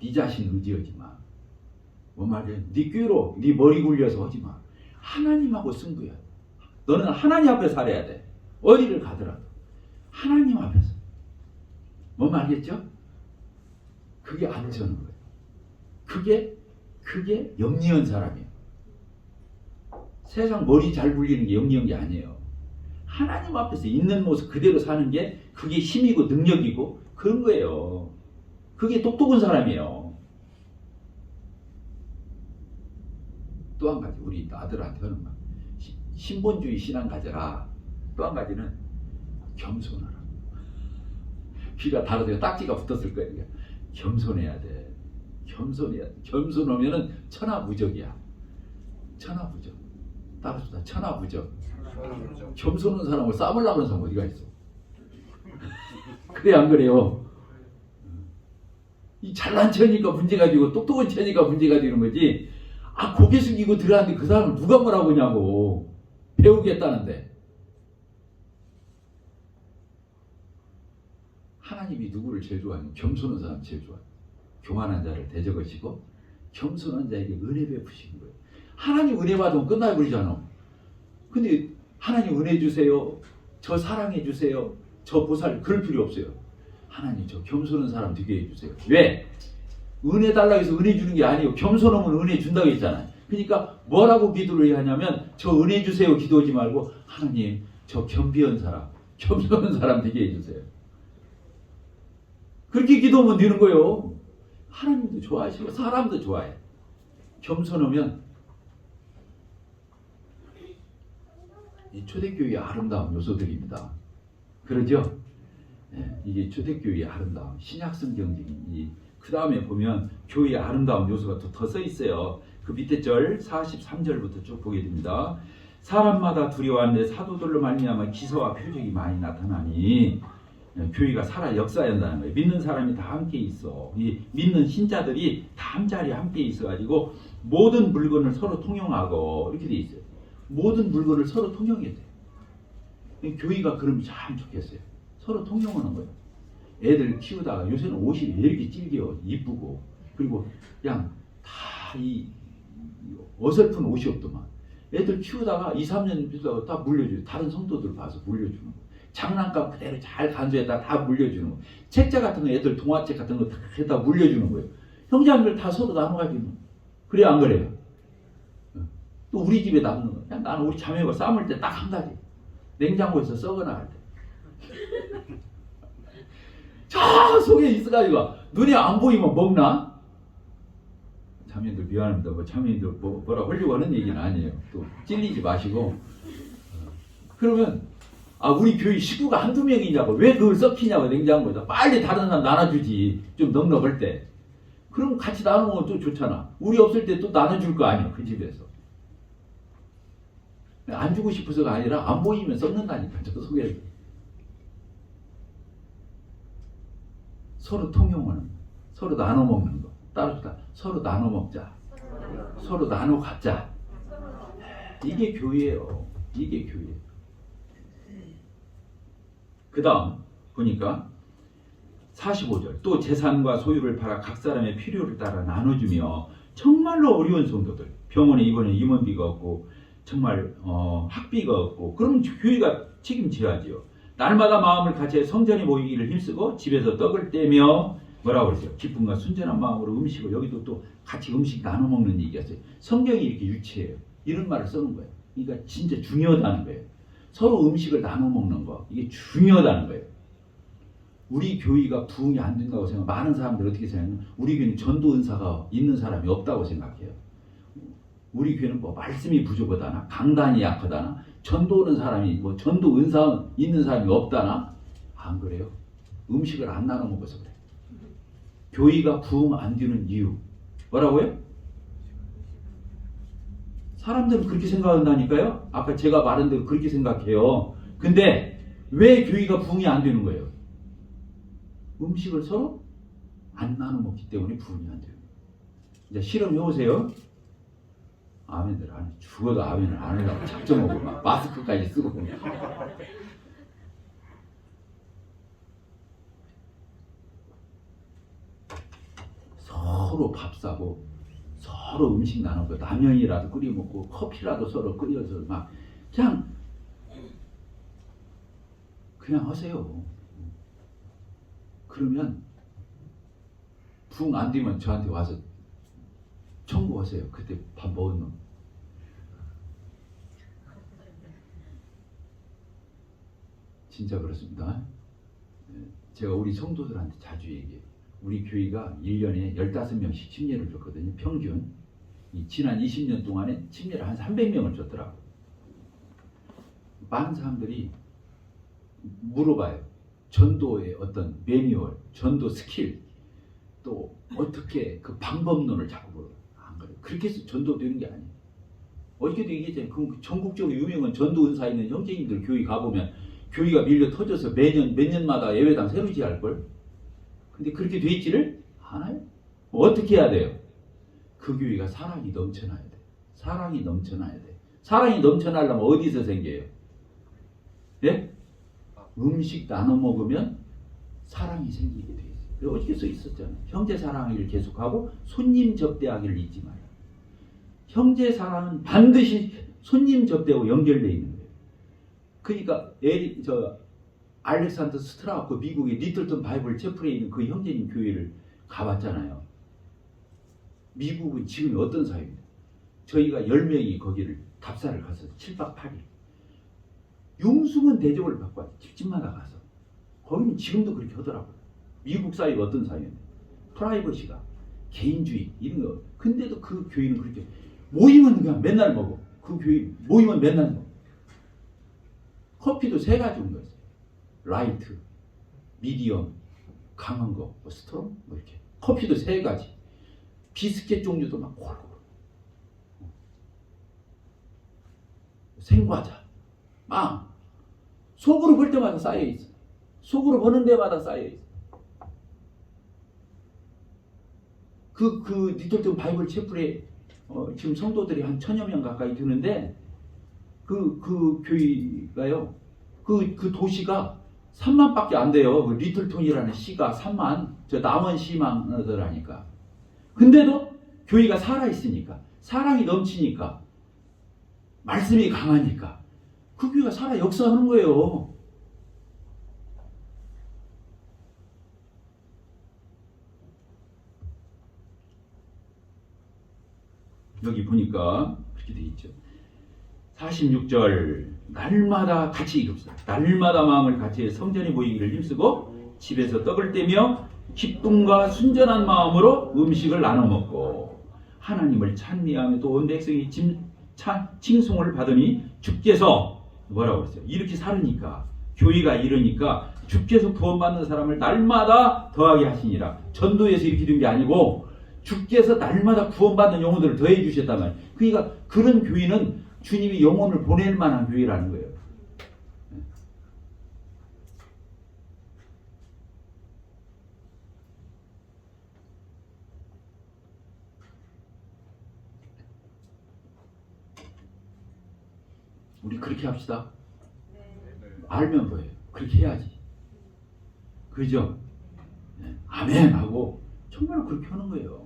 네 자신 의지하지 마. 뭔 말이야? 네 꾀로 네 머리 굴려서 하지 마. 하나님하고 승부야. 너는 하나님 앞에 살아야 돼. 어디를 가더라도 하나님 앞에서. 뭔 말이겠죠? 그게 안전한 거예요. 그게 영리한 사람이에요. 세상 머리 잘 굴리는 게 영리한 게 아니에요. 하나님 앞에서 있는 모습 그대로 사는 게 그게 힘이고 능력이고 그런 거예요. 그게 똑똑한 사람이에요. 또 한 가지 우리 아들한테 하는 말. 신본주의 신앙 가져라. 또 한 가지는 겸손하라. 귀가 다르대요. 딱지가 붙었을 거예요. 겸손해야 돼. 겸손해야 돼. 겸손하면은 천하무적이야. 천하무적. 따라서 천하무적. 겸손한 사람을 싸우려고 하는 사람 어디가 있어? 그래 안 그래요? 이 잘난 체니까 문제가 되고 똑똑한 체니까 문제가 되는 거지. 아 고개 숙이고 들어갔는데 그 사람을 누가 뭐라고 하냐고. 배우겠다는데. 하나님이 누구를 제일 좋아하냐? 겸손한 사람 제일 좋아해요. 교만한 자를 대적하시고 겸손한 자에게 은혜 베푸시는 거예요. 하나님 은혜 받으면 끝나버리잖아. 근데 하나님 은혜 주세요. 저 사랑해 주세요. 저 보살 그럴 필요 없어요. 하나님 저 겸손한 사람 되게 해주세요. 왜? 은혜 달라고 해서 은혜 주는 게 아니에요. 겸손하면 은혜 준다고 했잖아요. 그러니까 뭐라고 기도를 해야 하냐면 저 은혜 주세요 기도하지 말고 하나님 저 겸비한 사람, 겸손한 사람 되게 해주세요. 그렇게 기도하면 되는 거예요. 하나님도 좋아하시고 사람도 좋아해. 겸손하면 이 초대교회의 아름다운 요소들입니다. 그러죠? 네, 이게 초대교회의 아름다움, 신약성경적인 그 다음에 보면 교회의 아름다운 요소가 더 써 있어요. 그 밑에 절 43절부터 쭉 보게 됩니다. 사람마다 두려워하는데 사도들로 말미암아 기사와 표적이 많이 나타나니 교회가 살아 역사한다는 거예요. 믿는 사람이 다 함께 있어. 이 믿는 신자들이 다 한자리에 함께 있어가지고 모든 물건을 서로 통용하고 이렇게 돼 있어요. 모든 물건을 서로 통용해야 돼요. 교회가 그러면 참 좋겠어요. 서로 통용하는 거예요. 애들 키우다가 요새는 옷이 왜 이렇게 질겨 이쁘고 그리고 그냥 다 이 어설픈 옷이 없더만. 애들 키우다가 2, 3년 비싸고 다 물려줘요. 다른 성도들 봐서 물려주는 거. 장난감 그대로 잘 간수했다 다 물려주는 거. 책자 같은 거 애들 동화책 같은 거 다 물려주는 거예요. 형제들 다 서로 나눠가지고. 그래 안 그래요? 또 우리 집에 남는 거. 그냥 나는 우리 자매가 삶을 때 딱 한 가지. 냉장고에서 썩어나갈 때. 저 속에 있어가지고 눈에 안 보이면 먹나? 자매들 미안합니다. 뭐 자매들 뭐라 하려고 하는 얘기는 아니에요. 또 찔리지 마시고. 그러면 아 우리 교회 식구가 한두 명이냐고 왜 그걸 썩히냐고 냉장고에다 빨리 다른 사람 나눠주지. 좀 넉넉할 때. 그럼 같이 나누면 또 좋잖아. 우리 없을 때 또 나눠줄 거 아니야. 그 집에서. 안 주고 싶어서가 아니라 안 보이면 썩는다니까. 저 속에. 서로 통용하는 거. 서로 나눠 먹는 거. 따로 서로 나눠 먹자. 서로 나눠 갖자. 이게 교회예요. 이게 교회예요. 그 다음 보니까 45절 또 재산과 소유를 팔아 각 사람의 필요를 따라 나눠주며 정말로 어려운 성도들 병원에 입원해 임원비가 없고 정말 학비가 없고 그러면 교회가 책임져야지요. 날마다 마음을 같이 성전에 모이기를 힘쓰고 집에서 떡을 떼며 뭐라고 그랬어요? 기쁨과 순전한 마음으로 음식을 여기도 또 같이 음식 나눠 먹는 얘기였어요. 성경이 이렇게 유치해요. 이런 말을 쓰는 거예요. 그러니까 진짜 중요하다는 거예요. 서로 음식을 나눠 먹는 거 이게 중요하다는 거예요. 우리 교회가 부흥이 안 된다고 생각. 많은 사람들 어떻게 생각하냐면 우리 교회는 전도 은사가 있는 사람이 없다고 생각해요. 우리 교회는 뭐 말씀이 부족하다나 강단이 약하다나 전도하는 사람이 뭐 전도 은사 있는 사람이 없다나 안 그래요. 음식을 안 나눠 먹어서 그래. 교회가 부흥 안 되는 이유 뭐라고요? 사람들은 그렇게 생각한다니까요. 아까 제가 말한 대로 그렇게 생각해요. 근데 왜 교회가 부흥이 안 되는 거예요? 음식을 서로 안 나눠 먹기 때문에 부흥이 안 돼요. 이제 실험해 보세요. 아멘들 안 해. 죽어도 아멘을 안 하려고 작정하고 막 마스크까지 쓰고. 서로 밥 사고 서로 음식 나누고 라면이라도 끓여 먹고 커피라도 서로 끓여서 막 그냥 하세요. 그러면 부흥 안 되면 저한테 와서 청구하세요. 그때 밥 먹은 놈. 진짜 그렇습니다. 제가 우리 성도들한테 자주 얘기해요. 우리 교회가 1년에 15명씩 침례를 줬거든요. 평균. 지난 20년 동안에 침례를 한 300명을 줬더라고요. 많은 사람들이 물어봐요. 전도의 어떤 매뉴얼, 전도 스킬, 또 어떻게 그 방법론을 자꾸 물어요. 안 그래요. 그렇게 해서 전도되는 게 아니에요. 어저께도 얘기했잖아요. 그럼 전국적으로 유명한 전도 은사 있는 형제님들 교회 가보면 교회가 밀려 터져서 매년 몇 년마다 예배당 새로 지어야 할걸. 근데 그렇게 돼 있지를 않아요. 어떻게 해야 돼요? 그 교회가 사랑이 넘쳐나야 돼. 사랑이 넘쳐나야 돼. 사랑이 넘쳐나려면 어디서 생겨요? 예? 음식 나눠 먹으면 사랑이 생기게 돼 있어요. 어떻게 써 있었잖아요. 형제 사랑을 계속하고 손님 접대하기를 잊지 마라. 형제 사랑은 반드시 손님 접대하고 연결되어 있는 거예요. 그러니까 알렉산더 스트라우크 미국의 리틀턴 바이블 채플에 있는 그 형제님 교회를 가봤잖아요. 미국은 지금 어떤 사회입니까? 저희가 10명이 거기를 답사를 가서 7박 8일 융숭은 대접을 받고 왔어요. 집집마다 가서. 거기는 지금도 그렇게 하더라고요. 미국 사회가 어떤 사회인데 프라이버시가 개인주의 이런 거. 근데도 그 교회는 그렇게 모이면 그냥 맨날 먹어. 그 교회 모이면 맨날 먹어. 커피도 3가지 정도 있어요. 라이트, 미디엄, 강한 거, 뭐 스트롱 뭐 이렇게. 커피도 3가지. 비스켓 종류도 막 골고루. 생과자, 빵. 속으로 볼 때마다 쌓여 있어. 속으로 보는 데마다 쌓여 있어. 그 리틀턴 바이블 채플에 지금 성도들이 한 1000여 명 가까이 되는데 그 교회가요. 그 도시가 3만밖에 안 돼요. 그 리틀톤이라는 시가 3만. 저 남원 시만 하더라니까. 근데도 교회가 살아있으니까, 사랑이 넘치니까, 말씀이 강하니까 그 교회가 살아 역사하는 거예요. 여기 보니까 그렇게 돼 있죠. 46절 날마다 같이 이룹시다. 날마다 마음을 같이 성전에 모이기를 힘쓰고 집에서 떡을 떼며 기쁨과 순전한 마음으로 음식을 나눠 먹고 하나님을 찬미하며 또 온 백성이 칭송을 받으니 주께서 뭐라고 했어요? 이렇게 살으니까 교회가 이러니까 주께서 구원받는 사람을 날마다 더하게 하시니라. 전도에서 이렇게 된 게 아니고 주께서 날마다 구원받는 영혼들을 더해 주셨단 말이에요. 그러니까 그런 교회는 주님이 영혼을 보낼 만한 교회라는 거예요. 우리 그렇게 합시다. 알면 뭐예요? 그렇게 해야지. 그죠? 아멘 하고 정말 그렇게 하는 거예요.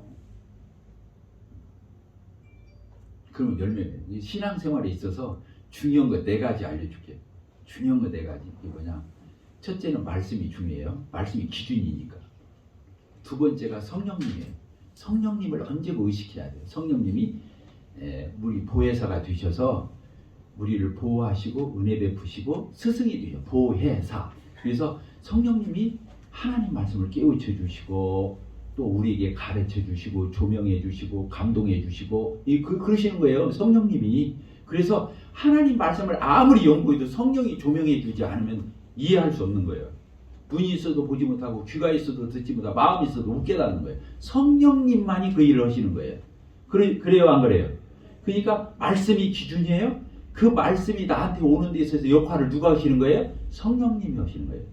그러면 열매예요. 신앙생활에 있어서 중요한 거 4가지 알려줄게요. 중요한 거 4가지. 이게 뭐냐? 첫째는 말씀이 중요해요. 말씀이 기준이니까. 2번째가 성령님이에요. 성령님을 언제고 의식해야 돼요. 성령님이 우리 보혜사가 되셔서 우리를 보호하시고 은혜 베푸시고 스승이 되죠. 보혜사. 그래서 성령님이 하나님 말씀을 깨우쳐 주시고 또 우리에게 가르쳐 주시고 조명해 주시고 감동해 주시고 그러시는 거예요. 성령님이. 그래서 하나님 말씀을 아무리 연구해도 성령이 조명해 주지 않으면 이해할 수 없는 거예요. 눈이 있어도 보지 못하고 귀가 있어도 듣지 못하고 마음이 있어도 못 깨닫는 거예요. 성령님만이 그 일을 하시는 거예요. 그래요 안 그래요? 그러니까 말씀이 기준이에요. 그 말씀이 나한테 오는 데 있어서 역할을 누가 하시는 거예요? 성령님이 하시는 거예요.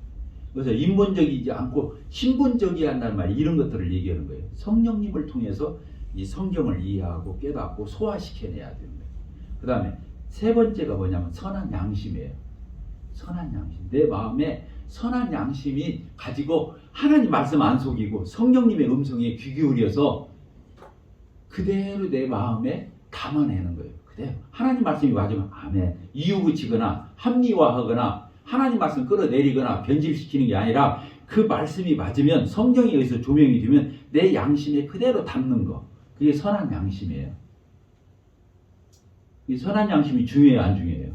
그래서 인본적이지 않고 신본적이어야 한다는 말이 이런 것들을 얘기하는 거예요. 성령님을 통해서 이 성경을 이해하고 깨닫고 소화시켜내야 되는 거예요. 그 다음에 3번째가 뭐냐면 선한 양심이에요. 선한 양심. 내 마음에 선한 양심이 가지고 하나님 말씀 안 속이고 성령님의 음성에 귀 기울여서 그대로 내 마음에 담아내는 거예요. 그대로. 하나님 말씀이 맞으면 아멘. 이유 붙이거나 합리화하거나 하나님 말씀 끌어내리거나 변질시키는 게 아니라 그 말씀이 맞으면 성경에 의해서 조명이 되면 내 양심에 그대로 담는 거. 그게 선한 양심이에요. 이 선한 양심이 중요해요, 안 중요해요?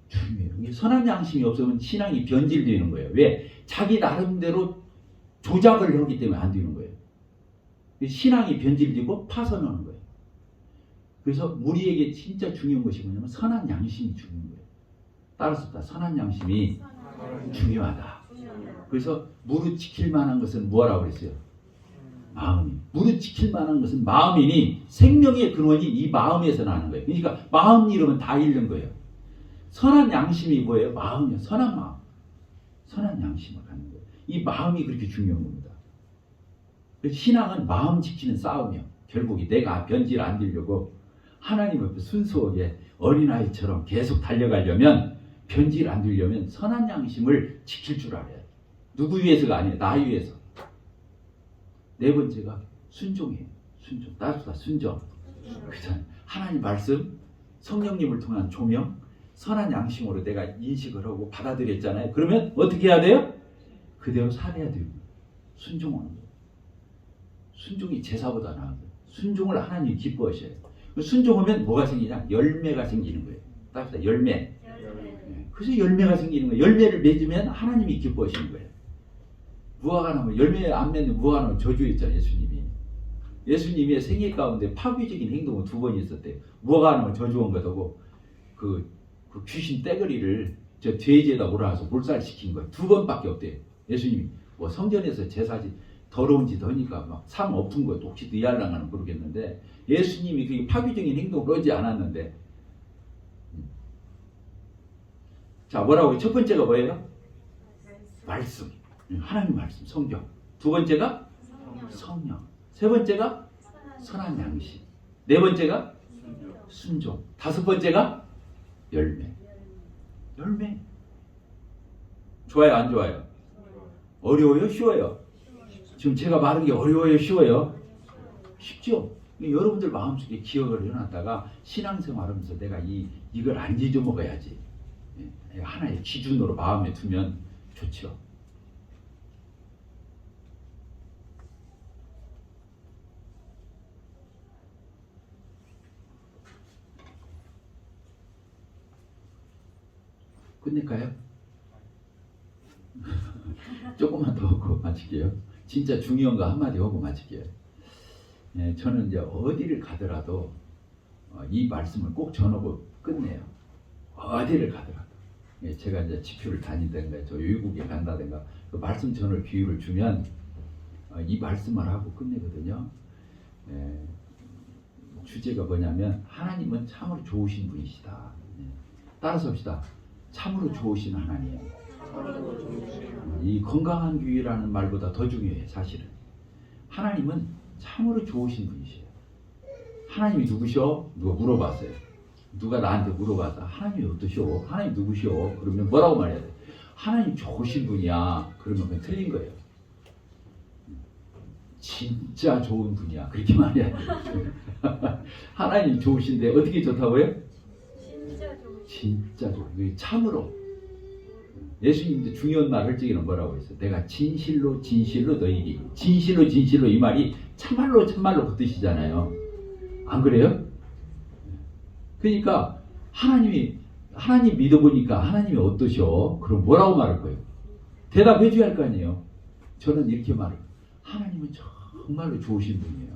중요해요. 선한 양심이 없으면 신앙이 변질되는 거예요. 왜? 자기 나름대로 조작을 하기 때문에 안 되는 거예요. 신앙이 변질되고 파선하는 거예요. 그래서 우리에게 진짜 중요한 것이 뭐냐면 선한 양심이 중요한 거예요. 따라서 선한 양심이 중요하다. 그래서 무릇 지킬 만한 것은 뭐라고 그랬어요? 마음이. 무릇 지킬 만한 것은 마음이니 생명의 근원이 이 마음에서 나는 거예요. 그러니까 마음 잃으면 다 잃는 거예요. 선한 양심이 뭐예요? 마음이요. 선한 마음. 선한 양심을 갖는 거예요. 이 마음이 그렇게 중요한 겁니다. 그래서 신앙은 마음 지키는 싸움이요. 결국이 내가 변질 안 되려고 하나님 앞에 순수하게 어린아이처럼 계속 달려가려면, 변질 안 되려면 선한 양심을 지킬 줄 알아요. 누구 위해서가 아니에요. 나 위해서. 네 번째가 순종이에요. 순종. 따뜻하 순종. 그렇잖아요. 하나님 말씀, 성령님을 통한 조명, 선한 양심으로 내가 인식을 하고 받아들였잖아요. 그러면 어떻게 해야 돼요? 그대로 살아야 돼요. 순종하는 거예요. 순종이 제사보다 나은 거예요. 순종을 하나님이 기뻐하셔요. 순종하면 뭐가 생기냐? 열매가 생기는 거예요. 따뜻하 열매. 그래서 열매가 생기는 거예요. 열매를 맺으면 하나님이 기뻐하시는 거예요. 무화과 나무, 열매 안 맺는 무화과 나무 저주했잖아요. 예수님의 생애 가운데 파괴적인 행동은 2번 있었대요. 무화과 나무 저주한 것하고 그 귀신 떼거리를 저 돼지에다 몰아서 몰살시킨 거예요. 2번밖에 없대요. 예수님이 뭐 성전에서 제사지 더러운 짓 하니까 막 상 엎은 것도 혹시 의아랑하는 모르겠는데, 예수님이 그게 파괴적인 행동을 하지 않았는데. 자, 뭐라고? 첫 번째가 뭐예요? 말씀. 하나님 말씀, 성경. 2번째가 성령. 3번째가 선한 양심. 4번째가 순종. 5번째가 열매. 열매. 좋아요, 안 좋아요? 어려워요, 쉬워요? 지금 제가 말한 게 어려워요, 쉬워요? 쉽죠? 여러분들 마음속에 기억을 해놨다가 신앙생활하면서 내가 이걸 안 잊어먹어야지. 하나의 기준으로 마음에 두면 좋죠. 끝낼까요? 조금만 더 하고 마칠게요. 진짜 중요한 거 한마디 하고 마칠게요. 저는 이제 어디를 가더라도 이 말씀을 꼭 전하고 끝내요. 어디를 가더라도. 제가 이제 지표를 다니든가 저 외국에 간다든가 그 말씀 전할 기회를 주면 이 말씀을 하고 끝내거든요. 주제가 뭐냐면 하나님은 참으로 좋으신 분이시다. 따라서 합시다. 참으로 좋으신 하나님. 이 건강한 교회라는 말보다 더 중요해요. 사실은 하나님은 참으로 좋으신 분이세요. 하나님이 누구셔? 누가 물어봤어요. 누가 나한테 물어봤어. 하나님이 어떠셔? 하나님 누구셔? 그러면 뭐라고 말해야 돼? 하나님 좋으신 분이야. 그러면 그건 틀린 거예요. 진짜 좋은 분이야. 그렇게 말해야 돼. 하나님 좋으신데 어떻게 좋다고요? 진짜 좋아. 참으로. 예수님도 중요한 말 할 적에는 뭐라고 했어요? 내가 진실로 진실로 너희에게, 진실로 진실로 이 말이 참말로 참말로 그 뜻이잖아요. 안 그래요? 그러니까 하나님 믿어보니까 하나님이 어떠셔? 그럼 뭐라고 말할 거예요? 대답해 줘야 할 거 아니에요. 저는 이렇게 말해요. 하나님은 정말로 좋으신 분이에요.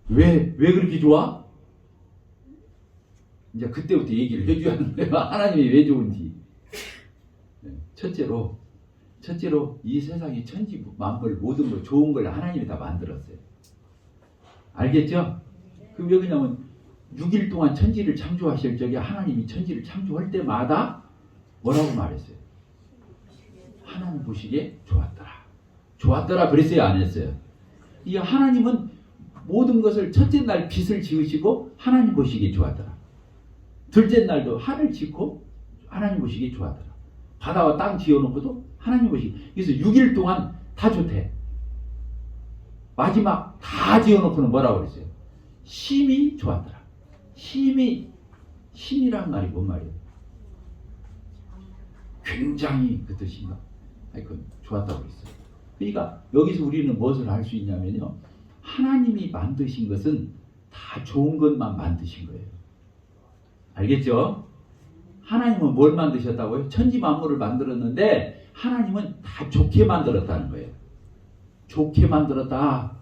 왜 그렇게 좋아? 이제 그때부터 얘기를 해줘야 하는 거예요. 하나님이 왜 좋은지. 첫째로 이 세상의 천지 만물 모든 걸 좋은 걸 하나님이 다 만들었어요. 알겠죠? 그럼 왜 그러냐면 6일 동안 천지를 창조하실 적에 하나님이 천지를 창조할 때마다 뭐라고 말했어요? 하나님 보시기에 좋았더라. 좋았더라 그랬어요, 안 했어요? 이 하나님은 모든 것을 첫째 날 빛을 지으시고 하나님 보시기에 좋았더라. 둘째 날도 하늘 짓고 하나님 보시기에 좋았더라. 바다와 땅 지어놓고도 하나님 보시기에. 그래서 6일 동안 다 좋대. 마지막 다 지어놓고는 뭐라고 그랬어요? 심히 좋았더라. 심이란 말이 뭔 말이에요? 굉장히 그 뜻인가? 하여튼 좋았다고 그랬어요. 그러니까 여기서 우리는 무엇을 할 수 있냐면요, 하나님이 만드신 것은 다 좋은 것만 만드신 거예요. 알겠죠? 하나님은 뭘 만드셨다고요? 천지 만물을 만들었는데 하나님은 다 좋게 만들었다는 거예요. 좋게 만들었다.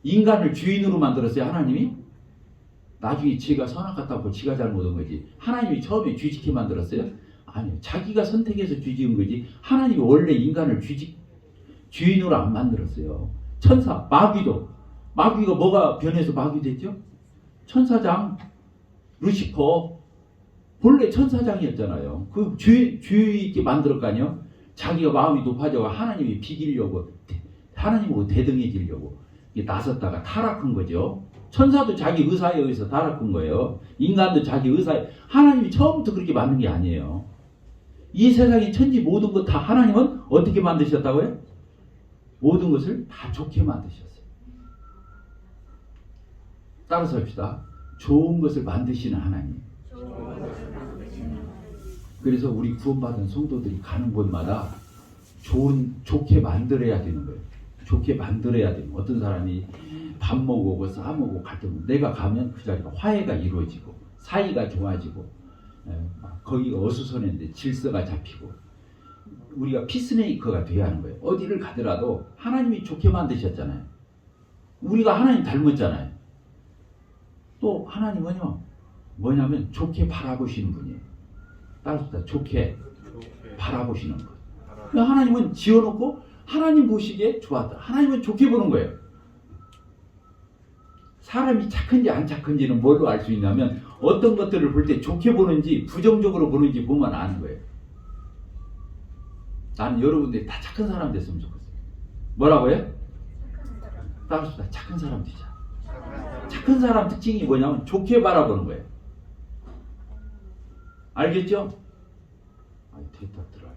인간을 주인으로 만들었어요, 하나님이? 나중에 지가 선악 같다고 지가 잘못한 거지. 하나님이 처음에 쥐짓게 만들었어요? 아니요. 자기가 선택해서 쥐지은 거지. 하나님이 원래 인간을 주인으로 안 만들었어요. 천사, 마귀가 뭐가 변해서 마귀 됐죠? 천사장, 루시퍼, 본래 천사장이었잖아요. 그 주의 있게 만들었 거 아니에요. 자기가 마음이 높아져 하나님이 비기려고 하나님으로 대등해지려고 나섰다가 타락한 거죠. 천사도 자기 의사에 의해서 타락한 거예요. 인간도 자기 의사에. 하나님이 처음부터 그렇게 만든 게 아니에요. 이 세상의 천지 모든 것 다 하나님은 어떻게 만드셨다고요? 모든 것을 다 좋게 만드셨어요. 따라서 합시다. 좋은 것을 만드시는 하나님. 그래서 우리 구원받은 성도들이 가는 곳마다 좋게 만들어야 되는 거예요. 좋게 만들어야 되는 거예요. 어떤 사람이 밥 먹고 싸먹고 갈 때면 내가 가면 그 자리가 화해가 이루어지고 사이가 좋아지고 거기가 어수선했는데 질서가 잡히고 우리가 피스메이커가 돼야 하는 거예요. 어디를 가더라도 하나님이 좋게 만드셨잖아요. 우리가 하나님 닮았잖아요. 또 하나님은요 뭐냐면 좋게 바라보시는 분이에요. 따라서 좋게 바라보시는 것. 하나님은 지어놓고 하나님 보시기에 좋았다. 하나님은 좋게 보는 거예요. 사람이 착한지 안 착한지는 뭘로 알 수 있냐면 어떤 것들을 볼 때 좋게 보는지 부정적으로 보는지 보면 아는 거예요. 나는 여러분들이 다 착한 사람 됐으면 좋겠어요. 뭐라고요? 따라서 착한 사람 되자. 착한 사람 특징이 뭐냐면 좋게 바라보는 거예요. 알겠죠? 아니 대답 들어요.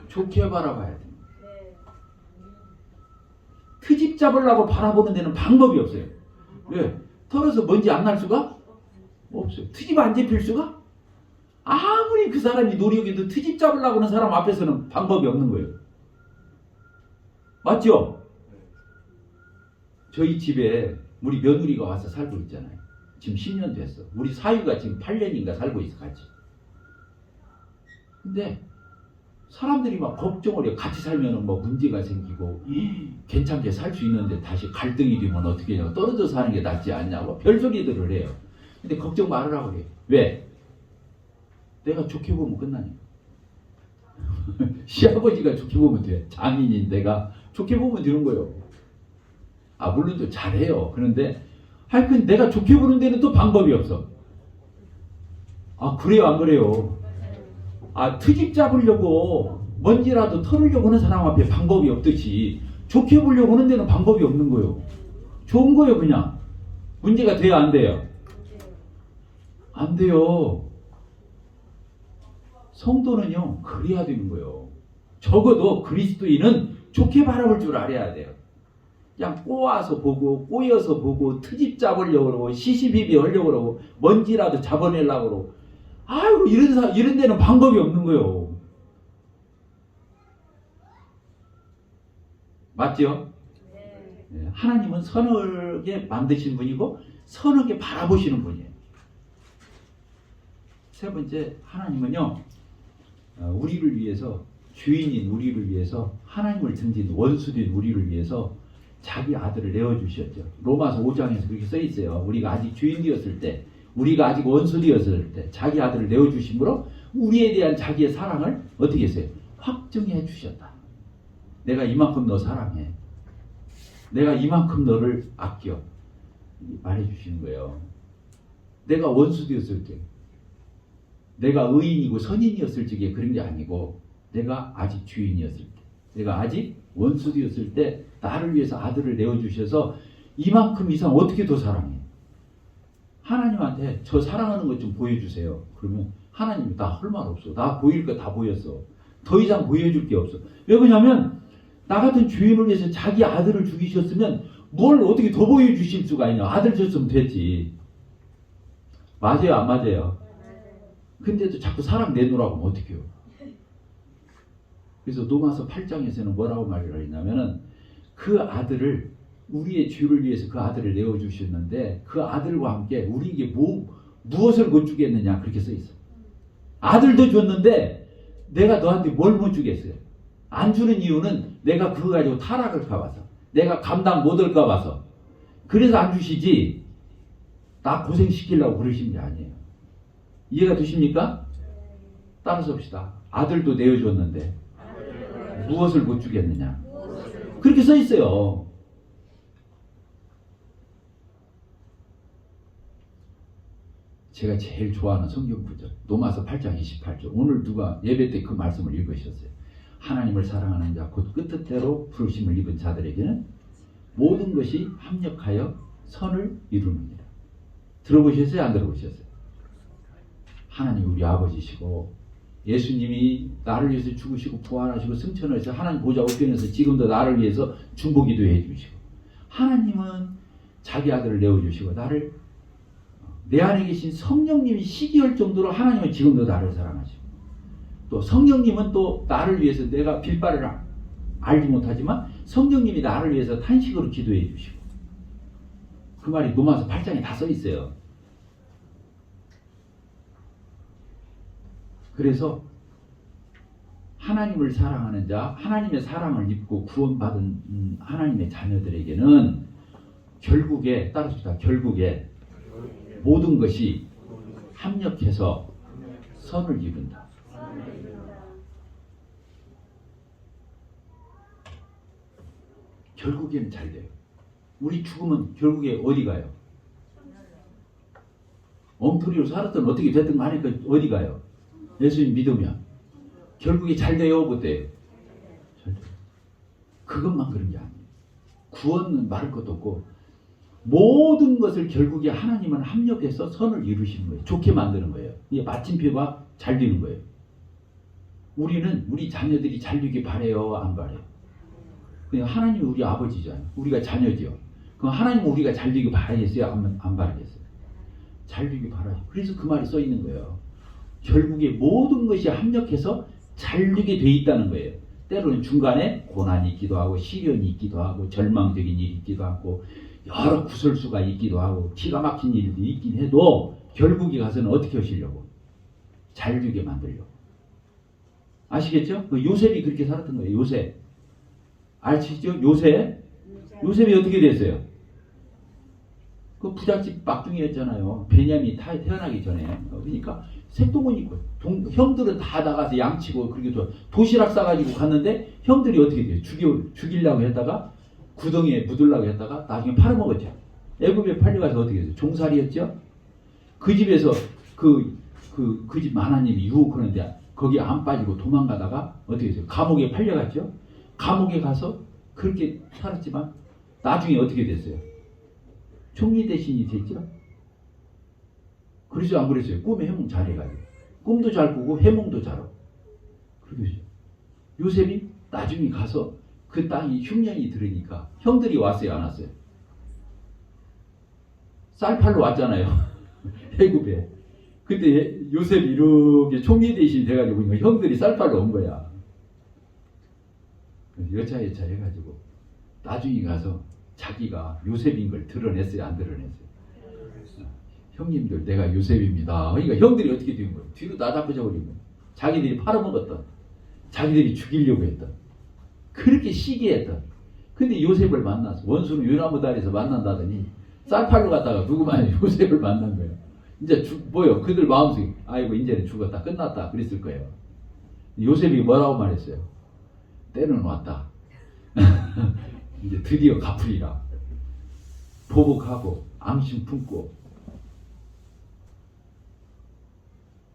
좋게 바라봐야 돼요. 트집 잡으려고 바라보는 데는 방법이 없어요. 왜? 털어서 먼지 안 날 수가 없어요. 트집 안 잡힐 수가? 아무리 그 사람이 노력해도 트집 잡으려고 하는 사람 앞에서는 방법이 없는 거예요. 맞죠? 저희 집에 우리 며느리가 와서 살고 있잖아요. 지금 10년 됐어. 우리 사위가 지금 8년인가 살고 있어 같이. 근데 사람들이 막 걱정을 해요. 같이 살면 뭐 문제가 생기고 괜찮게 살 수 있는데 다시 갈등이 되면 어떻게 해요? 떨어져 사는 게 낫지 않냐고 별소리들을 해요. 근데 걱정 말으라고 해요. 왜? 내가 좋게 보면 끝나니까. 시아버지가 좋게 보면 돼. 장인인 내가 좋게 보면 되는 거예요. 물론 또 잘해요. 그런데 하여튼 내가 좋게 보는 데는 또 방법이 없어. 그래요 안 그래요? 트집 잡으려고 먼지라도 털으려고 하는 사람 앞에 방법이 없듯이 좋게 보려고 하는 데는 방법이 없는 거예요. 좋은 거예요 그냥. 문제가 돼야 안 돼요? 안 돼요. 성도는요 그래야 되는 거예요. 적어도 그리스도인은 좋게 바라볼 줄 알아야 돼요. 그냥 꼬아서 보고 꼬여서 보고 트집 잡으려고 그러고 시시비비 하려고 그러고 먼지라도 잡아내려고 그러고 아이고 이런 데는 방법이 없는 거예요. 맞죠? 네. 하나님은 선하게 만드신 분이고 선하게 바라보시는 분이에요. 세 번째 하나님은요 우리를 위해서 주인인 우리를 위해서 하나님을 등진 원수된 우리를 위해서 자기 아들을 내어주셨죠. 로마서 5장에서 그렇게 써있어요. 우리가 아직 주인 되었을 때 우리가 아직 원수 되었을 때 자기 아들을 내어주심으로 우리에 대한 자기의 사랑을 어떻게 했어요? 확증해 주셨다. 내가 이만큼 너 사랑해. 내가 이만큼 너를 아껴. 말해 주시는 거예요. 내가 원수 되었을 때 내가 의인이고 선인이었을 적에 그런 게 아니고 내가 아직 주인이었을 때 내가 아직 원수 되었을 때 나를 위해서 아들을 내어주셔서 이만큼 이상 어떻게 더 사랑해? 하나님한테 저 사랑하는 것 좀 보여주세요. 그러면 하나님이 나 할 말 없어. 나 보일 거 다 보였어. 더 이상 보여줄 게 없어. 왜 그러냐면 나 같은 주인을 위해서 자기 아들을 죽이셨으면 뭘 어떻게 더 보여주실 수가 있냐. 아들 줬으면 됐지. 맞아요 안 맞아요? 근데도 자꾸 사랑 내놓으라고 하면 어떡해요? 그래서 로마서 8장에서는 뭐라고 말을 했냐면은 그 아들을 우리의 죄를 위해서 그 아들을 내어주셨는데 그 아들과 함께 우리에게 무엇을 못 주겠느냐 그렇게 써있어. 아들도 줬는데 내가 너한테 뭘 못 주겠어요? 안 주는 이유는 내가 그거 가지고 타락할까 봐서 내가 감당 못할까 봐서 그래서 안 주시지 나 고생시키려고 그러신 게 아니에요. 이해가 되십니까? 따라서 봅시다. 아들도 내어줬는데 무엇을 못 주겠느냐 그렇게 써있어요. 제가 제일 좋아하는 성경 구절 로마서 8장 28절. 오늘 누가 예배 때 그 말씀을 읽으셨어요. 하나님을 사랑하는 자 곧 끝뜻대로 부르심을 입은 자들에게는 모든 것이 합력하여 선을 이루느니라. 들어보셨어요? 안 들어보셨어요? 하나님 우리 아버지시고 예수님이 나를 위해서 죽으시고 부활하시고 승천하셔서 하나님 보좌 우편에서 지금도 나를 위해서 중보기도 해주시고, 하나님은 자기 아들을 내어주시고 나를, 내 안에 계신 성령님이 시기할 정도로 하나님은 지금도 나를 사랑하시고, 또 성령님은 또 나를 위해서, 내가 빌바를 알지 못하지만 성령님이 나를 위해서 탄식으로 기도해 주시고, 그 말이 로마서 8장에 다 써 있어요. 그래서 하나님을 사랑하는 자, 하나님의 사랑을 입고 구원받은 하나님의 자녀들에게는 결국에, 따르시다, 결국에 모든 것이 합력해서 선을 이룬다. 결국에는 잘 돼요. 우리 죽으면 결국에 어디 가요? 엉터리로 살았던 어떻게 됐든 하니까 어디 가요? 예수님 믿으면 결국에 잘 돼요, 그때. 잘 돼요. 그것만 그런 게 아니에요. 구원은 말할 것도 없고 모든 것을 결국에 하나님은 합력해서 선을 이루시는 거예요. 좋게 만드는 거예요. 이게 마침표가 잘 되는 거예요. 우리는 우리 자녀들이 잘 되길 바래요, 안 바래요? 그냥 하나님이 우리 아버지잖아요. 우리가 자녀죠. 그럼 하나님은 우리가 잘 되길 바라겠어요, 안 바라겠어요? 잘 되길 바라죠. 그래서 그 말이 써 있는 거예요. 결국에 모든 것이 합력해서 잘 되게 돼 있다는 거예요. 때로는 중간에 고난이 있기도 하고 시련이 있기도 하고 절망적인 일이 있기도 하고 여러 구설수가 있기도 하고 기가 막힌 일도 있긴 해도 결국에 가서는 어떻게 하시려고? 잘 되게 만들려고. 아시겠죠? 요셉이 그렇게 살았던 거예요. 요셉. 아시죠? 요셉? 요셉이 어떻게 됐어요? 그 부잣집 막둥이였잖아요. 베냐민이 태어나기 전에. 그러니까 색동은 있고 형들은 다 나가서 양치고 그렇게 도시락 싸가지고 갔는데 형들이 어떻게 돼요? 죽이려고 했다가 구덩이에 묻으려고 했다가 나중에 팔아먹었죠. 애굽에 팔려가서 어떻게 됐어요? 종살이였죠. 그 집에서 그 집 하나님이 유혹하는데 거기 안 빠지고 도망가다가 어떻게 됐어요? 감옥에 팔려갔죠. 감옥에 가서 그렇게 살았지만 나중에 어떻게 됐어요? 총리 대신이 됐죠. 그래서 안 그랬어요? 꿈에 해몽 잘해가지고 꿈도 잘 꾸고 해몽도 잘하고 그러죠. 요셉이 나중에 가서 그 땅이 흉년이 들으니까 형들이 왔어요, 안 왔어요? 쌀팔로 왔잖아요. 애굽에. 그때 요셉이 이렇게 총리 대신 돼가지고 형들이 쌀팔로 온 거야. 여차여차 해가지고 나중에 가서 자기가 요셉인 걸 드러냈어요, 안 드러냈어요? 형님들 내가 요셉입니다. 그러니까 형들이 어떻게 된 거예요? 뒤로 나잡혀져 버리고 자기들이 팔아먹었던, 자기들이 죽이려고 했던, 그렇게 시기했던. 근데 요셉을 만났어. 원수는 유나무 다리에서 만난다더니 쌀팔로 갔다가 누구만 요셉을 만난 거예요. 이제 뭐요? 그들 마음속에 아이고 이제는 죽었다, 끝났다 그랬을 거예요. 요셉이 뭐라고 말했어요? 때는 왔다. 이제 드디어 갚으리라. 보복하고 앙심 품고.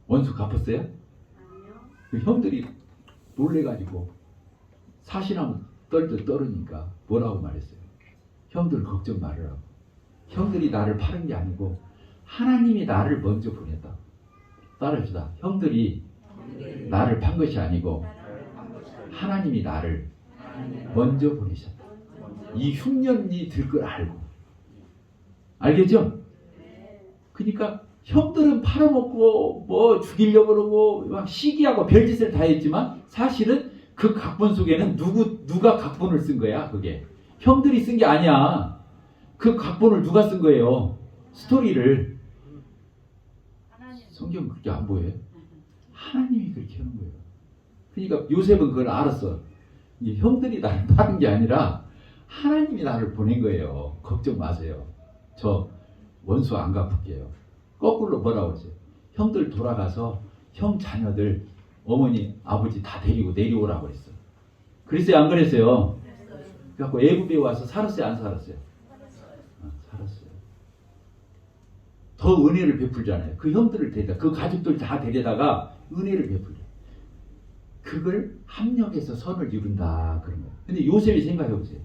원수 갚았어요? 아니요. 형들이 놀래가지고 사실하면 떨떠 떨으니까 뭐라고 말했어요? 형들 걱정 말으라고. 형들이 나를 파는 게 아니고 하나님이 나를 먼저 보냈다. 따라합시다. 형들이 나를 판 것이 아니고 하나님이 나를 먼저 보내셨다. 이 흉년이 들 걸 알고. 알겠죠? 그러니까 형들은 팔아먹고 뭐 죽이려고 그러고 막 시기하고 별짓을 다 했지만 사실은 그 각본 속에는 누가 각본을 쓴 거야? 그게 형들이 쓴 게 아니야. 그 각본을 누가 쓴 거예요? 스토리를. 성경 그렇게 안 보여요? 하나님이 그렇게 하는 거예요. 그러니까 요셉은 그걸 알았어. 형들이 나를 파는 게 아니라 하나님이 나를 보낸 거예요. 걱정 마세요. 저 원수 안 갚을게요. 거꾸로 뭐라고 했어요? 형들 돌아가서 형 자녀들 어머니 아버지 다 데리고 내려오라고 했어. 그랬어요, 안 그랬어요? 그래갖고 애굽에 와서 살았어요, 안 살았어요? 살았어요. 더 은혜를 베풀잖아요. 그 형들을 데려다, 그 가족들 다 데려다가 은혜를 베풀죠. 그걸 합력해서 선을 이룬다 그런 거예요. 근데 요셉이 생각해 보세요.